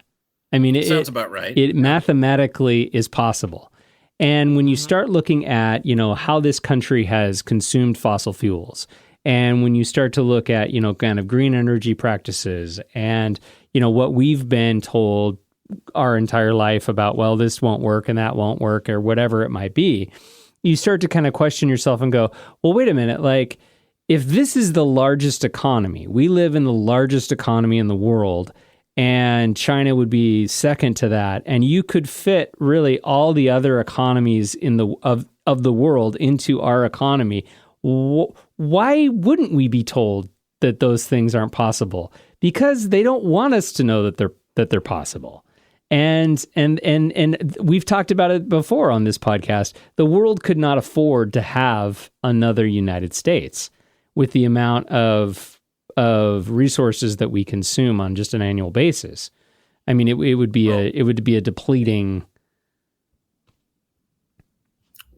I mean, it sounds about right. It mathematically is possible. And when you start looking at, how this country has consumed fossil fuels, and when you start to look at, kind of green energy practices and, what we've been told our entire life about, well, this won't work and that won't work or whatever it might be, you start to kind of question yourself and go, well, wait a minute, like, if this is the largest economy, we live in the largest economy in the world, and China would be second to that, and you could fit really all the other economies of the world into our economy. Why wouldn't we be told that those things aren't possible? Because they don't want us to know that they're possible. And we've talked about it before on this podcast. The world could not afford to have another United States with the amount of resources that we consume on just an annual basis. I mean, it would be a depleting.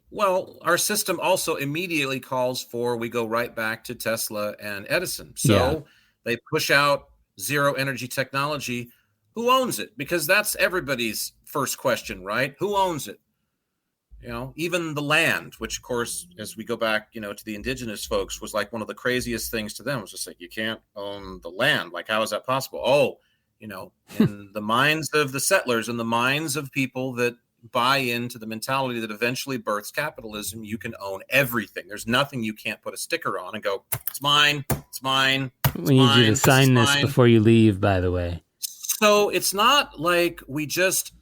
Well, our system also immediately calls for, we go right back to Tesla and Edison. So they push out zero energy technology. Who owns it? Because that's everybody's first question, right? Who owns it? Even the land, which, of course, as we go back, to the indigenous folks, was like one of the craziest things to them. It was just like, you can't own the land. Like, how is that possible? Oh, in the minds of the settlers and the minds of people that buy into the mentality that eventually births capitalism, you can own everything. There's nothing you can't put a sticker on and go, it's mine, it's mine. We need you to sign this before you leave, by the way. So it's not like we just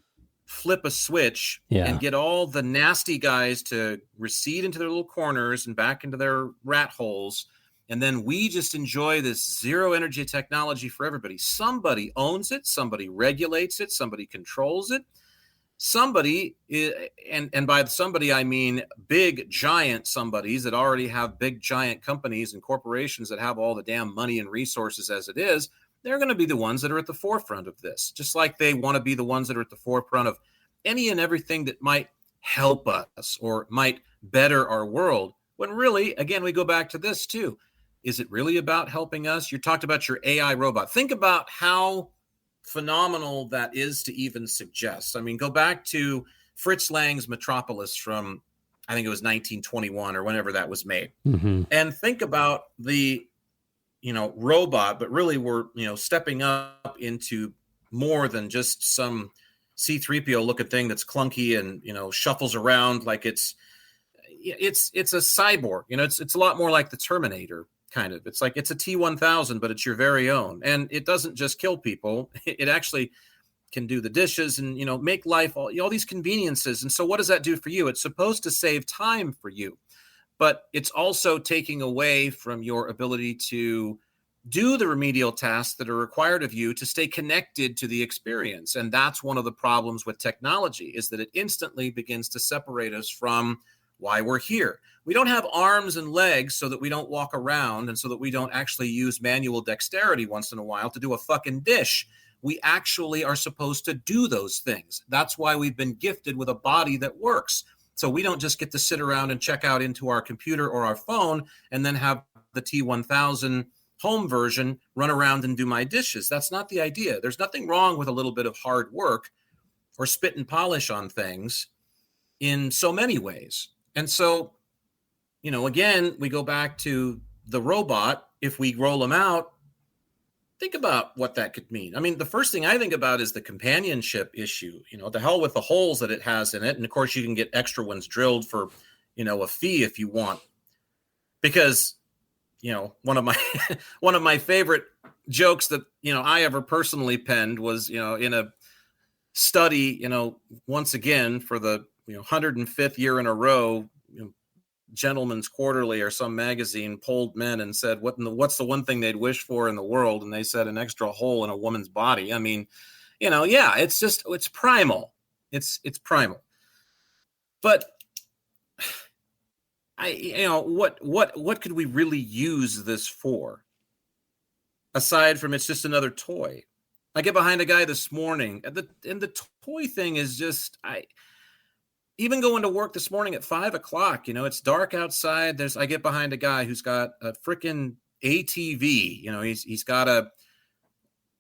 flip a switch and get all the nasty guys to recede into their little corners and back into their rat holes. And then we just enjoy this zero energy technology for everybody. Somebody owns it. Somebody regulates it. Somebody controls it. Somebody, and by somebody, I mean big, giant somebodies that already have big, giant companies and corporations that have all the damn money and resources as it is. They're going to be the ones that are at the forefront of this, just like they want to be the ones that are at the forefront of any and everything that might help us or might better our world. When really, again, we go back to this too. Is it really about helping us? You talked about your AI robot. Think about how phenomenal that is to even suggest. I mean, go back to Fritz Lang's Metropolis from, I think it was 1921 or whenever that was made. Mm-hmm. And think about the robot, but really we're, stepping up into more than just some C-3PO looking thing that's clunky and, shuffles around like it's a cyborg. It's a lot more like the Terminator kind of. It's like it's a T-1000, but it's your very own. And it doesn't just kill people. It actually can do the dishes and, make life all these conveniences. And so what does that do for you? It's supposed to save time for you. But it's also taking away from your ability to do the remedial tasks that are required of you to stay connected to the experience. And that's one of the problems with technology, is that it instantly begins to separate us from why we're here. We don't have arms and legs so that we don't walk around and so that we don't actually use manual dexterity once in a while to do a fucking dish. We actually are supposed to do those things. That's why we've been gifted with a body that works. So we don't just get to sit around and check out into our computer or our phone and then have the T-1000 home version run around and do my dishes. That's not the idea. There's nothing wrong with a little bit of hard work or spit and polish on things in so many ways. And so, again, we go back to the robot. If we roll them out, think about what that could mean. I mean, the first thing I think about is the companionship issue. The hell with the holes that it has in it. And of course, you can get extra ones drilled for, a fee if you want. Because, one of my favorite jokes that, I ever personally penned was, in a study, once again for the 105th year in a row, Gentleman's Quarterly or some magazine polled men and said, what's the one thing they'd wish for in the world? And they said an extra hole in a woman's body. I mean, it's primal. It's primal. But what could we really use this for? Aside from it's just another toy. I get behind a guy this morning, and the toy thing is just, even going to work this morning at 5:00, it's dark outside. I get behind a guy who's got a freaking ATV. He's got a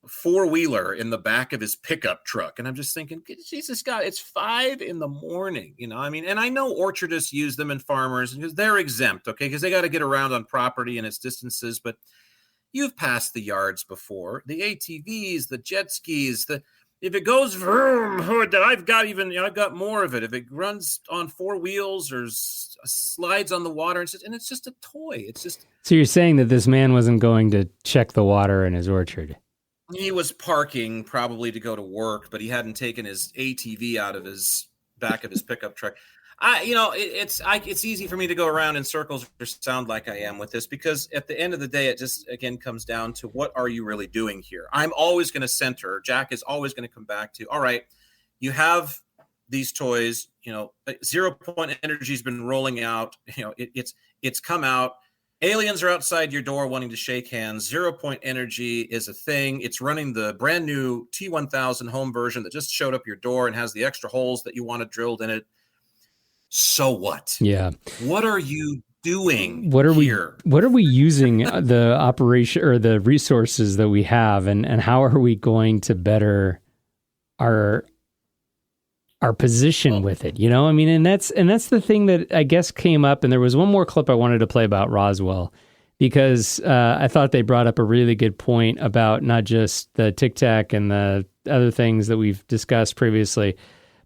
four-wheeler in the back of his pickup truck. And I'm just thinking, Jesus God, it's 5 a.m. And I know orchardists use them and farmers because they're exempt, okay, because they got to get around on property and its distances. But you've passed the yards before, the ATVs, the jet skis, if it goes vroom, I've got more of it. If it runs on 4 wheels or slides on the water, it's just a toy. It's just. So you're saying that this man wasn't going to check the water in his orchard? He was parking probably to go to work, but he hadn't taken his ATV out of his back of his pickup truck. It's easy for me to go around in circles or sound like I am with this, because at the end of the day, it just, again, comes down to what are you really doing here? I'm always going to center. Jack is always going to come back to, all right, you have these toys, 0 point energy has been rolling out, it's come out. Aliens are outside your door wanting to shake hands. 0 point energy is a thing. It's running the brand new T1000 home version that just showed up your door and has the extra holes that you wanted drilled in it. So what? Yeah. What are you doing here? What are we using the operation or the resources that we have, and how are we going to better our position with it? And that's the thing that I guess came up. And there was one more clip I wanted to play about Roswell, because I thought they brought up a really good point about not just the Tic Tac and the other things that we've discussed previously,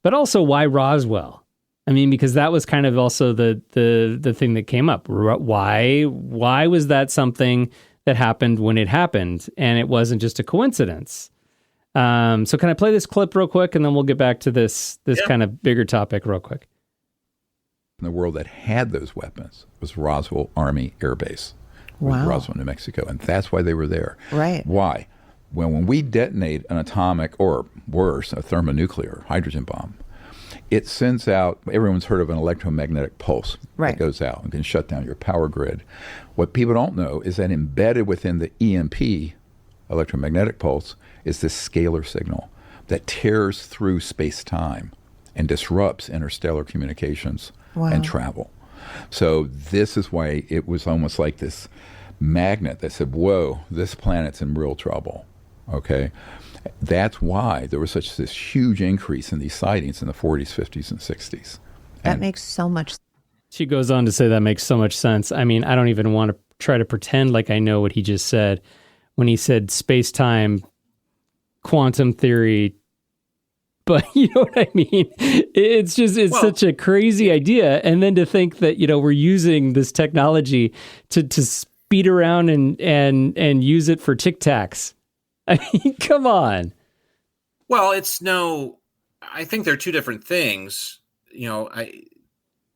but also why Roswell. Because that was kind of also the thing that came up. Why was that something that happened when it happened, and it wasn't just a coincidence? So can I play this clip real quick, and then we'll get back to this kind of bigger topic real quick. The world that had those weapons was Roswell Army Air Base. Wow. Roswell, New Mexico, and that's why they were there. Right. Why? Well, when we detonate an atomic, or worse, a thermonuclear hydrogen bomb, it sends out, everyone's heard of an electromagnetic pulse that goes out and can shut down your power grid. What people don't know is that embedded within the EMP, electromagnetic pulse, is this scalar signal that tears through space-time and disrupts interstellar communications and travel. So this is why it was almost like this magnet that said, whoa, this planet's in real trouble, okay? That's why there was such this huge increase in these sightings in the 40s, 50s, and 60s. That makes so much sense. She goes on to say that makes so much sense. I don't even want to try to pretend like I know what he just said when he said space-time, quantum theory, but you know what I mean? It's such a crazy idea. And then to think that, we're using this technology to speed around and use it for Tic Tacs. Come on. Well, I think they're two different things.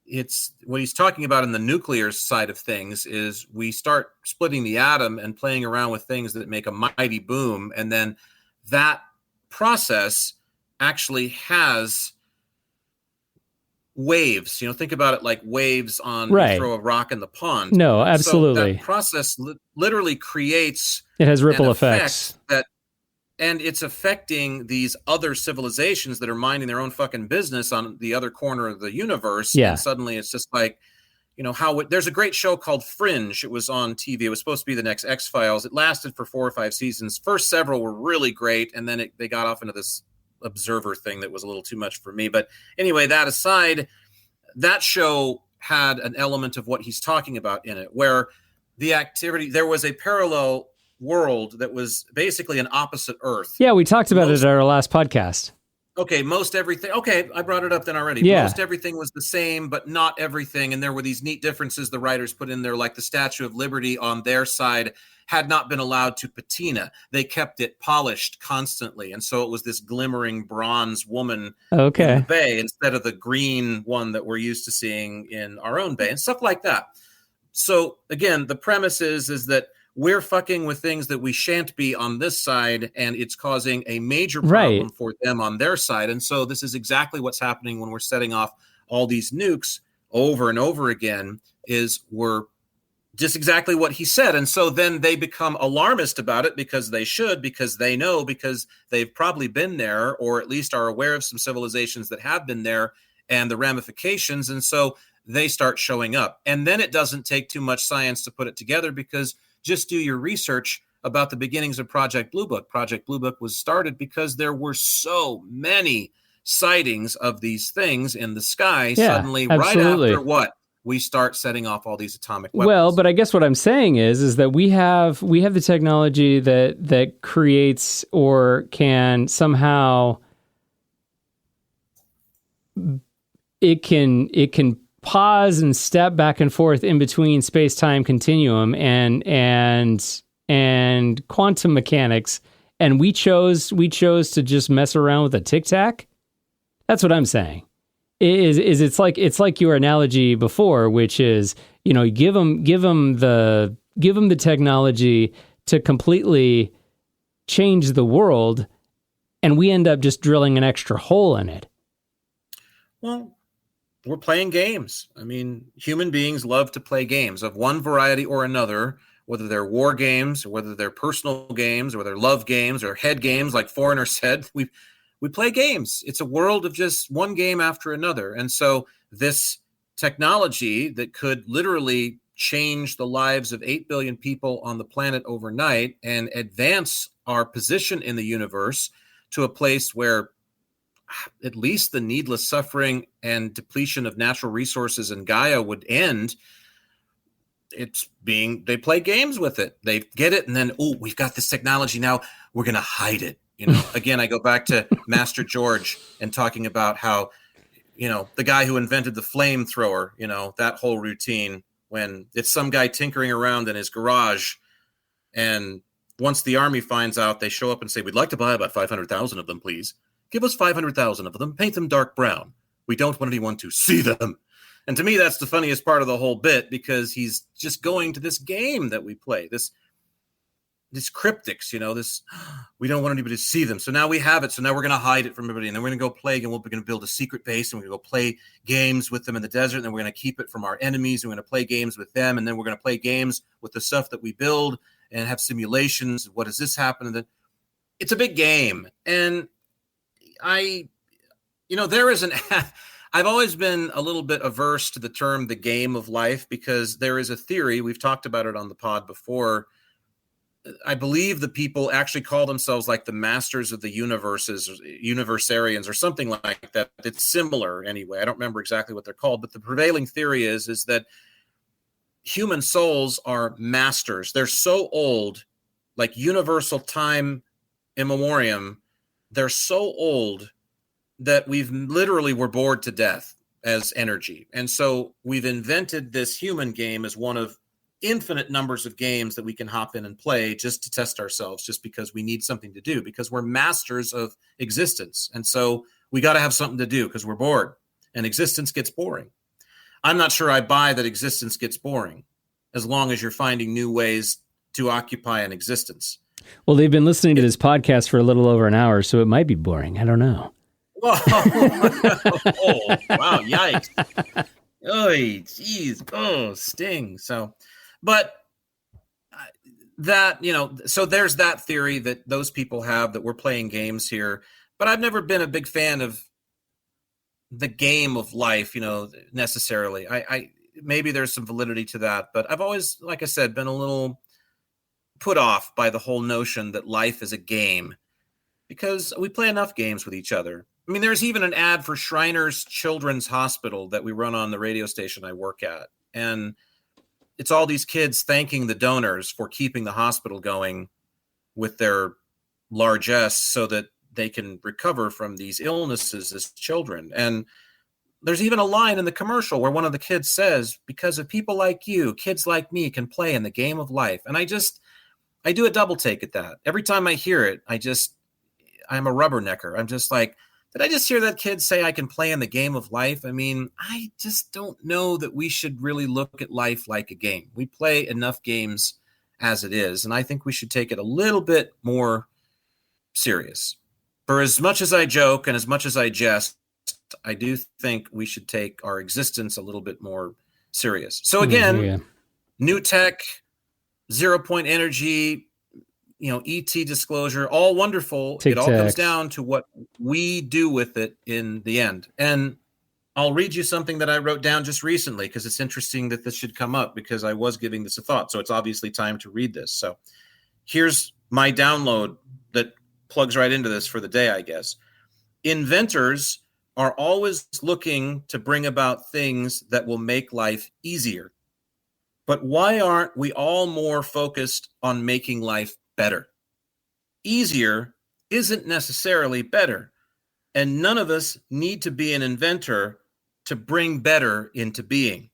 It's what he's talking about in the nuclear side of things is we start splitting the atom and playing around with things that make a mighty boom. And then that process actually has waves. Think about it like waves on you throw a rock in the pond. No, absolutely. So that process literally creates. It has ripple effects. And it's affecting these other civilizations that are minding their own fucking business on the other corner of the universe. Yeah. And suddenly it's just like, there's a great show called Fringe. It was on TV. It was supposed to be the next X-Files. It lasted for 4 or 5 seasons. First several were really great. And then they got off into this observer thing that was a little too much for me. But anyway, that aside, that show had an element of what he's talking about in it, where the activity, there was a parallel world that was basically an opposite Earth. Yeah, we talked about it at our last podcast. Okay, most everything. Okay, I brought it up then already. Yeah. Most everything was the same, but not everything. And there were these neat differences the writers put in there, like the Statue of Liberty on their side had not been allowed to patina. They kept it polished constantly. And so it was this glimmering bronze woman in the bay instead of the green one that we're used to seeing in our own bay and stuff like that. So again, the premise is that we're fucking with things that we shan't be on this side, and it's causing a major problem for them on their side. And so this is exactly what's happening when we're setting off all these nukes over and over again, is we're just exactly what he said. And so then they become alarmist about it because they should, because they know, because they've probably been there, or at least are aware of some civilizations that have been there and the ramifications. And so they start showing up. And then it doesn't take too much science to put it together, because just do your research about the beginnings of Project Blue Book. Project Blue Book was started because there were so many sightings of these things in the sky. Suddenly, absolutely. Right after what? We start setting off all these atomic weapons. Well, but I guess what I'm saying is that we have the technology that creates or can somehow it can pause and step back and forth in between space-time continuum and quantum mechanics, and we chose to just mess around with a tic-tac. That's what I'm saying. It's like your analogy before, which is, give them the technology to completely change the world, and we end up just drilling an extra hole in it. Well, we're playing games. I mean, human beings love to play games of one variety or another, whether they're war games, or whether they're personal games, or they're love games, or head games, like Foreigner said. We play games. It's a world of just one game after another. And so this technology that could literally change the lives of 8 billion people on the planet overnight and advance our position in the universe to a place where at least the needless suffering and depletion of natural resources in Gaia would end. They play games with it. They get it. And then, we've got this technology now. We're going to hide it. Again, I go back to Master George and talking about how, the guy who invented the flamethrower, that whole routine, when it's some guy tinkering around in his garage, and once the army finds out, they show up and say, we'd like to buy about 500,000 of them, please. Give us 500,000 of them. Paint them dark brown. We don't want anyone to see them. And to me, that's the funniest part of the whole bit, because he's just going to this game that we play, this cryptics, this, we don't want anybody to see them. So now we have it. So now we're going to hide it from everybody. And then we're going to go play, and we're going to build a secret base, and we're going to go play games with them in the desert. And then we're going to keep it from our enemies. And we're going to play games with them. And then we're going to play games with the stuff that we build and have simulations. What does this happen? And then it's a big game. And there is I've always been a little bit averse to the term the game of life, because there is a theory, we've talked about it on the pod before. I believe the people actually call themselves like the masters of the universes, universarians, or something like that. It's similar anyway. I don't remember exactly what they're called, but the prevailing theory is that human souls are masters. They're so old, like universal time immemorium. They're so old that we've literally were bored to death as energy. And so we've invented this human game as one of infinite numbers of games that we can hop in and play just to test ourselves, just because we need something to do, because we're masters of existence. And so we got to have something to do because we're bored, and existence gets boring. I'm not sure I buy that existence gets boring, as long as you're finding new ways to occupy an existence. Well, they've been listening to this podcast for a little over an hour, so it might be boring. I don't know. Oh, wow, yikes. Oh, geez. Oh, sting. So, but that, so there's that theory that those people have, that we're playing games here. But I've never been a big fan of the game of life, necessarily. I maybe there's some validity to that, but I've always, like I said, been a little put off by the whole notion that life is a game, because we play enough games with each other. I mean, there's even an ad for Shriners Children's Hospital that we run on the radio station I work at. And it's all these kids thanking the donors for keeping the hospital going with their largesse so that they can recover from these illnesses as children. And there's even a line in the commercial where one of the kids says, because of people like you, kids like me can play in the game of life. And I do a double take at that. Every time I hear it, I'm a rubbernecker. I'm just like, did I just hear that kid say I can play in the game of life? I mean, I just don't know that we should really look at life like a game. We play enough games as it is, and I think we should take it a little bit more serious. For as much as I joke and as much as I jest, I do think we should take our existence a little bit more serious. So again, new tech, 0 point energy, ET disclosure, all wonderful. It all comes down to what we do with it in the end. And I'll read you something that I wrote down just recently because it's interesting that this should come up because I was giving this a thought. So it's obviously time to read this. So here's my download that plugs right into this for the day, I guess. Inventors are always looking to bring about things that will make life easier. But why aren't we all more focused on making life better? Easier isn't necessarily better, and none of us need to be an inventor to bring better into being.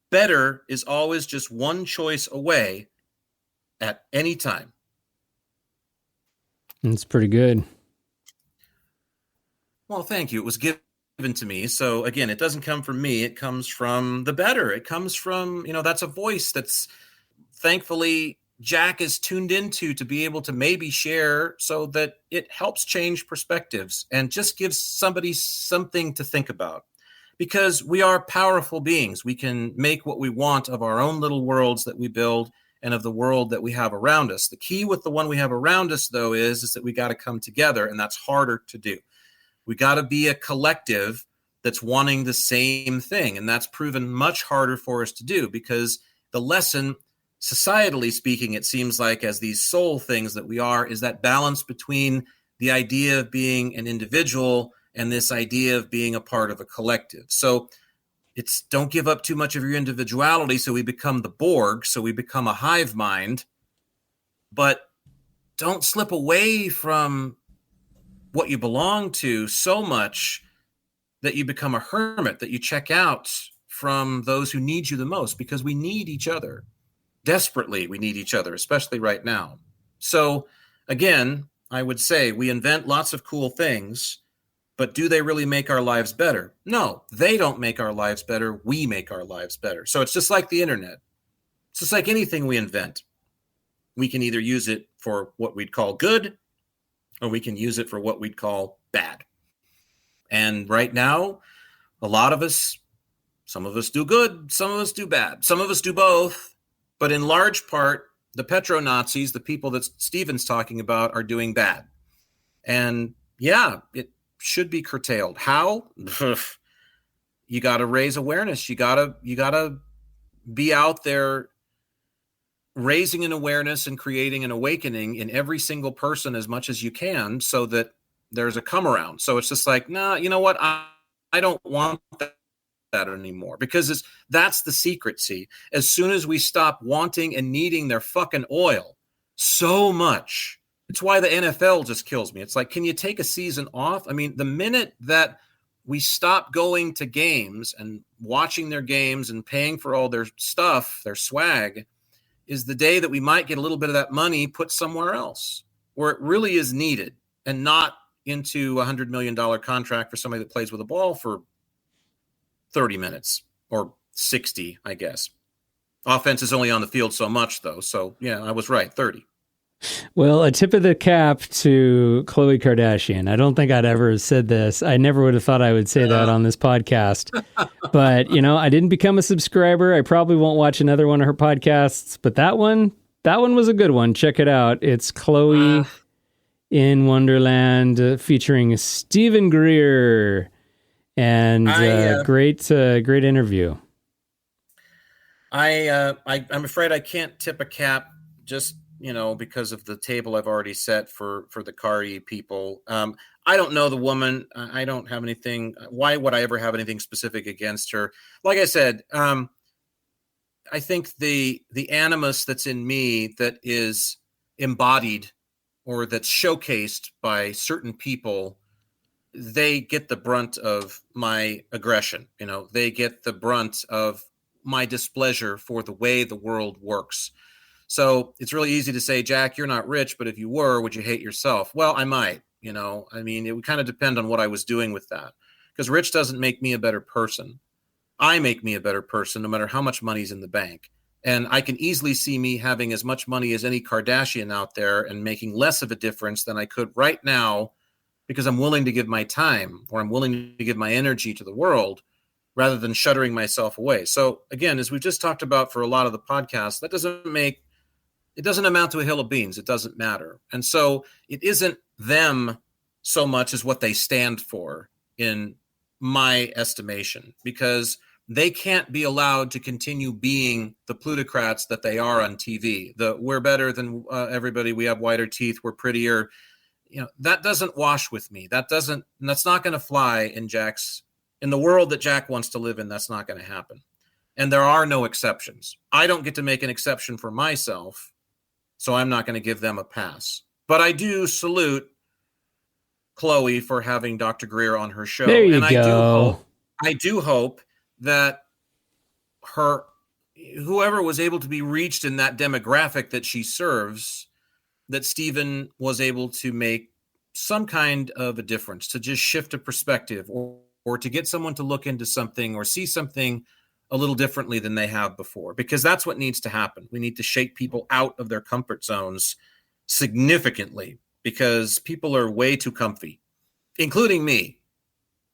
Better is always just one choice away at any time. That's pretty good. Well, thank you. It was given to me. So again, it doesn't come from me. It comes from the better. It comes from, that's a voice that's thankfully Jack is tuned into to be able to maybe share so that it helps change perspectives and just gives somebody something to think about. Because we are powerful beings. We can make what we want of our own little worlds that we build and of the world that we have around us. The key with the one we have around us, though, is that we got to come together, and that's harder to do. We got to be a collective that's wanting the same thing, and that's proven much harder for us to do because the lesson, societally speaking, it seems like as these soul things that we are, is that balance between the idea of being an individual and this idea of being a part of a collective. So it's don't give up too much of your individuality so we become the Borg, so we become a hive mind, but don't slip away from what you belong to so much that you become a hermit, that you check out from those who need you the most, because we need each other. Desperately, we need each other, especially right now. So again, I would say we invent lots of cool things, but do they really make our lives better? No, they don't make our lives better. We make our lives better. So it's just like the internet. It's just like anything we invent. We can either use it for what we'd call good, or we can use it for what we'd call bad. And right now, a lot of us, some of us do good, some of us do bad, some of us do both. But in large part, the petro-Nazis, the people that Stephen's talking about, are doing bad. And yeah, it should be curtailed. How? You got to raise awareness. You got to be out there raising an awareness and creating an awakening in every single person as much as you can so that there's a come around. So it's just like, nah, you know what? I don't want that anymore, because that's the secret. See, as soon as we stop wanting and needing their fucking oil so much, it's why the NFL just kills me. It's like, can you take a season off? I mean, the minute that we stop going to games and watching their games and paying for all their stuff, their swag, is the day that we might get a little bit of that money put somewhere else where it really is needed, and not into $100 million contract for somebody that plays with a ball for 30 minutes or 60, I guess. Offense is only on the field so much, though. So, yeah, I was right, 30. Well, a tip of the cap to Khloe Kardashian. I don't think I'd ever said this. I never would have thought I would say that on this podcast. But, I didn't become a subscriber. I probably won't watch another one of her podcasts. But that one was a good one. Check it out. It's Khloe in Wonderland featuring Stephen Greer. And great interview. I'm afraid I can't tip a cap just because of the table I've already set for the Cardi people. I don't know the woman. I don't have anything. Why would I ever have anything specific against her? Like I said, I think the animus that's in me that is embodied or that's showcased by certain people, they get the brunt of my aggression. They get the brunt of my displeasure for the way the world works. So it's really easy to say, Jack, you're not rich, but if you were, would you hate yourself? Well, I might, I mean, it would kind of depend on what I was doing with that, because rich doesn't make me a better person. I make me a better person no matter how much money's in the bank. And I can easily see me having as much money as any Kardashian out there and making less of a difference than I could right now, because I'm willing to give my time, or I'm willing to give my energy to the world rather than shuttering myself away. So again, as we've just talked about for a lot of the podcasts, that it doesn't amount to a hill of beans. It doesn't matter. And so it isn't them so much as what they stand for in my estimation, because they can't be allowed to continue being the plutocrats that they are on TV. We're better than everybody. We have whiter teeth. We're prettier. That doesn't wash with me. That's not going to fly in the world that Jack wants to live in. That's not going to happen. And there are no exceptions. I don't get to make an exception for myself, so I'm not going to give them a pass. But I do salute Khloe for having Dr. Greer on her show. There you and go. I do hope that whoever was able to be reached in that demographic that she serves, that Stephen was able to make some kind of a difference, to just shift a perspective, or to get someone to look into something or see something a little differently than they have before, because that's what needs to happen. We need to shake people out of their comfort zones significantly, because people are way too comfy, including me.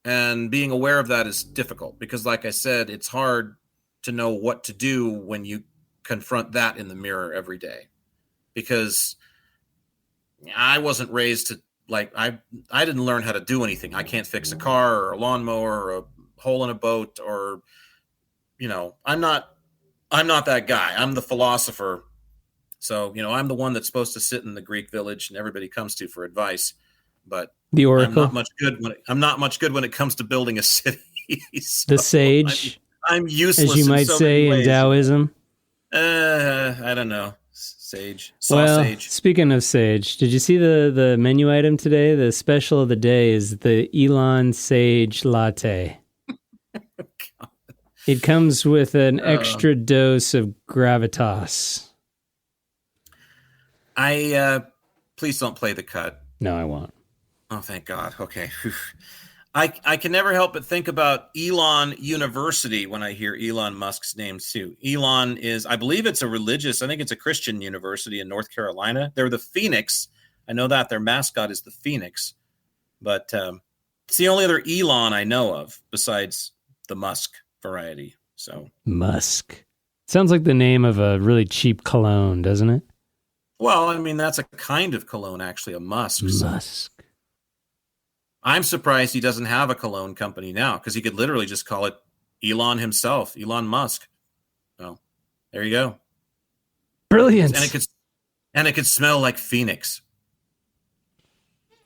And being aware of that is difficult, because like I said, it's hard to know what to do when you confront that in the mirror every day, because I wasn't raised to, I didn't learn how to do anything. I can't fix a car or a lawnmower or a hole in a boat, or, I'm not that guy. I'm the philosopher. So, I'm the one that's supposed to sit in the Greek village and everybody comes to for advice, but the oracle. I'm not much good when it comes to building a city. So the sage. I'm useless, as you might say in Taoism. I don't know. Sage. Sage. Speaking of sage, did you see the menu item today? The special of the day is the Elon Sage Latte. God. It comes with an extra dose of gravitas. Please don't play the cut. No, I won't. Oh, thank God. Okay. I can never help but think about Elon University when I hear Elon Musk's name too. Elon is, I believe it's I think it's a Christian university in North Carolina. They're the Phoenix. I know that their mascot is the Phoenix, but it's the only other Elon I know of besides the Musk variety. So Musk. Sounds like the name of a really cheap cologne, doesn't it? Well, I mean, that's a kind of cologne, actually, a musk. Musk. I'm surprised he doesn't have a cologne company now, because he could literally just call it Elon himself, Elon Musk. Well, there you go. Brilliant. And it could smell like Phoenix.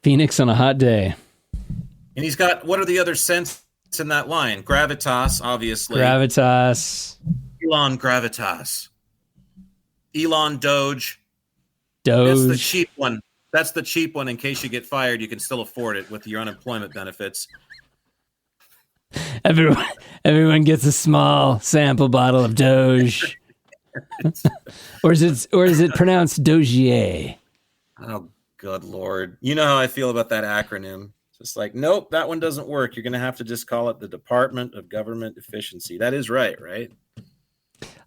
Phoenix on a hot day. And he's got, what are the other scents in that line? Gravitas, obviously. Gravitas. Elon Gravitas. Elon Doge. Doge. That's the cheap one. That's the cheap one. In case you get fired, you can still afford it with your unemployment benefits. Everyone gets a small sample bottle of Doge. or is it pronounced Dogier? Oh, good Lord. You know how I feel about that acronym. Just like, nope, that one doesn't work. You're going to have to just call it the Department of Government Efficiency. That is right?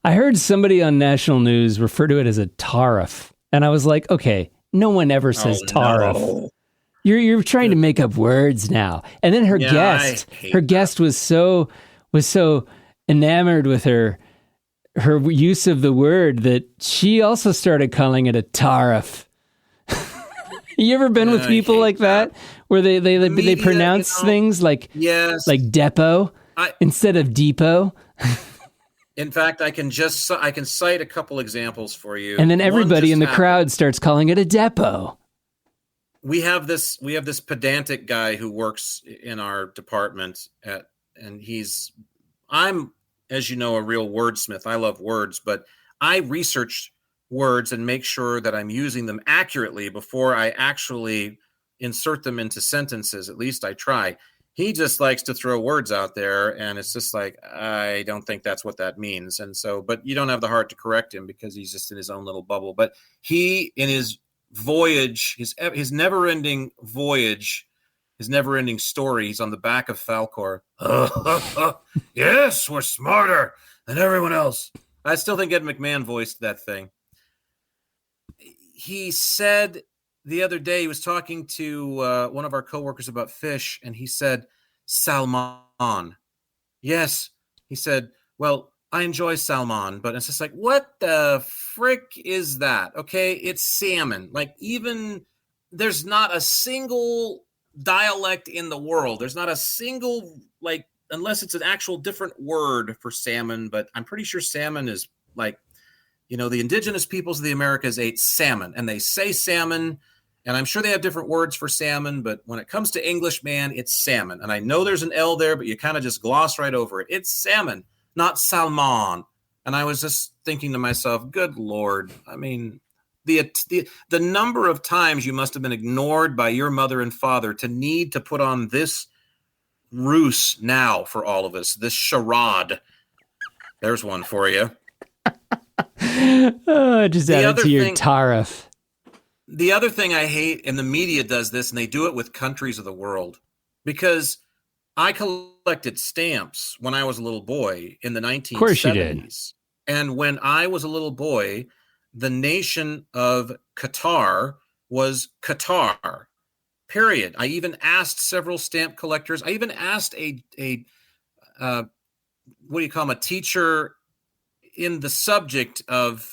I heard somebody on national news refer to it as a tariff. And I was like, okay, no one ever says tariff. No. You're trying to make up words now. And then her guest was so enamored with her use of the word that she also started calling it a tariff. You ever been with people like that where they pronounce things like depot instead of depot? In fact, I can cite a couple examples for you. And then everybody in the crowd starts calling it a depot. We have this pedantic guy who works in our department I'm, as you know, a real wordsmith. I love words, but I research words and make sure that I'm using them accurately before I actually insert them into sentences. At least I try. he just likes to throw words out there, and it's just like, I don't think that's what that means. And so, but you don't have the heart to correct him because he's just in his own little bubble. But he, in his voyage, his never-ending voyage, his never-ending story, he's on the back of Falkor. Yes, we're smarter than everyone else. I still think Ed McMahon voiced that thing. He said the other day, he was talking to one of our coworkers about fish, and he said, salmon. Yes. He said, well, I enjoy salmon, but it's just like, what the frick is that? Okay, it's salmon. Like, even there's not a single dialect in the world. There's not a single, like, unless it's an actual different word for salmon, but I'm pretty sure salmon is like, you know, the indigenous peoples of the Americas ate salmon, and they say salmon, and I'm sure they have different words for salmon, but when it comes to English, man, it's salmon. And I know there's an L there, but you kind of just gloss right over it. It's salmon, not salmon. And I was just thinking to myself, good Lord, I mean, the number of times you must have been ignored by your mother and father to need to put on this ruse now for all of us, this charade. There's one for you. Just add it to your tariff. The other thing I hate, and the media does this, and they do it with countries of the world, because I collected stamps when I was a little boy in the 1970s. Of course you did. And when I was a little boy, the nation of Qatar was Qatar, period. I even asked several stamp collectors. I even asked a what do you call him, a teacher in the subject of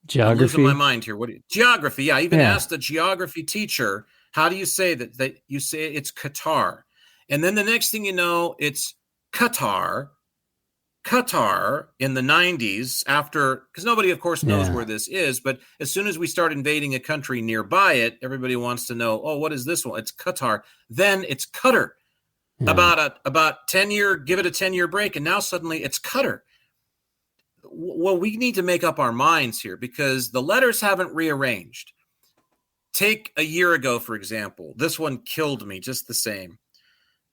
geography. I'm losing my mind here. Geography? Yeah, I even asked a geography teacher, how do you say that? That you say it's Qatar, and then the next thing you know, it's Qatar in the 90s. After, because nobody, of course, knows where this is, but as soon as we start invading a country nearby it, everybody wants to know. Oh, what is this one? It's Qatar. Then it's Qatar. About 10-year, give it a 10-year break, and now suddenly it's Qatar. Well, we need to make up our minds here because the letters haven't rearranged. Take a year ago, for example. This one killed me just the same.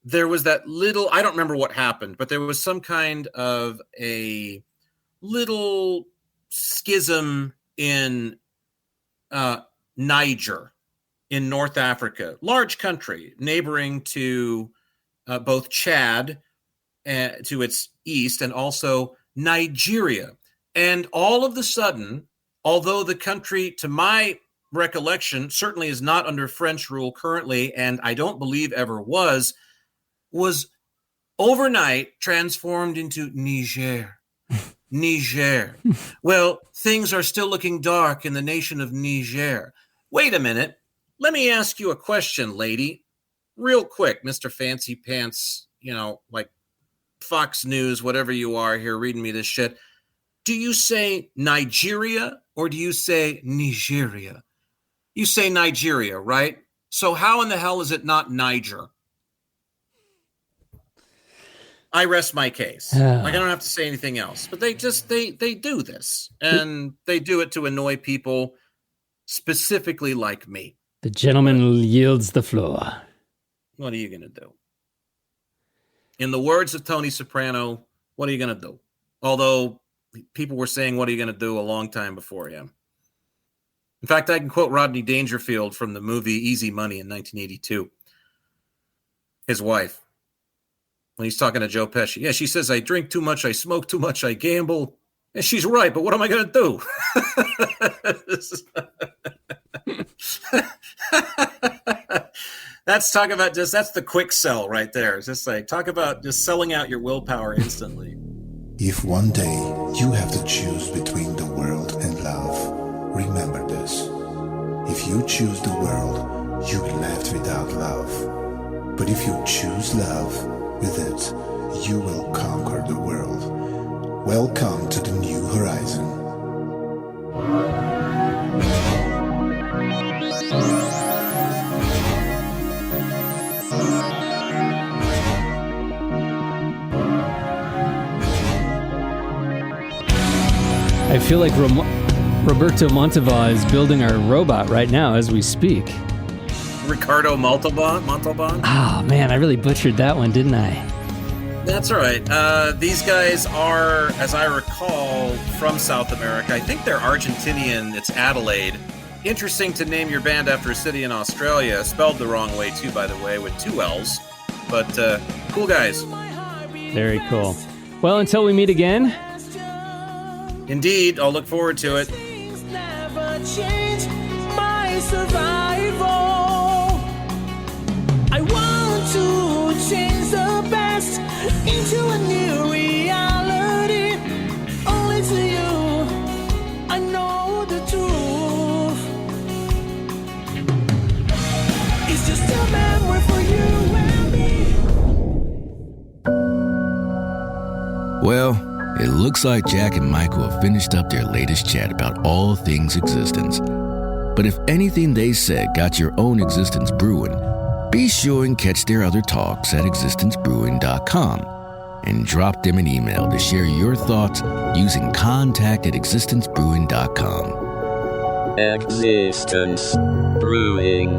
There was that little, I don't remember what happened, but there was some kind of a little schism in Niger in North Africa, large country, neighboring to both Chad to its east and also Nigeria. And all of a sudden, although the country, to my recollection, certainly is not under French rule currently, and I don't believe ever was overnight transformed into Niger. Niger. Well, things are still looking dark in the nation of Niger. Wait a minute. Let me ask you a question, lady. Real quick, Mr. Fancy Pants, like Fox News, whatever you are here reading me this shit. Do you say Nigeria or do you say Nigeria? You say Nigeria, right? So how in the hell is it not Niger? I rest my case. Like, I don't have to say anything else. But they do this. And they do it to annoy people specifically like me. The gentleman yields the floor. What are you going to do? In the words of Tony Soprano, what are you going to do? Although people were saying, what are you going to do a long time before him? In fact, I can quote Rodney Dangerfield from the movie Easy Money in 1982. His wife, when he's talking to Joe Pesci. Yeah, she says, I drink too much, I smoke too much, I gamble. And she's right, but what am I going to do? That's the quick sell right there. It's just like, talk about just selling out your willpower instantly. If one day you have to choose between the world and love, remember this. If you choose the world, you'll be left without love. But if you choose love, with it, you will conquer the world. Welcome to the new horizon. I feel like Roberto Monteva is building our robot right now as we speak. Ricardo Montalban. Oh, man, I really butchered that one, didn't I? That's all right. These guys are, as I recall, from South America. I think they're Argentinian. It's Adelaide. Interesting to name your band after a city in Australia. Spelled the wrong way, too, by the way, with 2 L's. But cool guys. Very cool. Well, until we meet again. Indeed. I'll look forward to it. I want to change the best into a new reality. Only to you, I know the truth. It's just a memory for you and me. Well, it looks like Jack and Michael have finished up their latest chat about all things existence. But if anything they said got your own existence brewing, be sure and catch their other talks at existencebrewing.com and drop them an email to share your thoughts using contact@existencebrewing.com. Existence Brewing.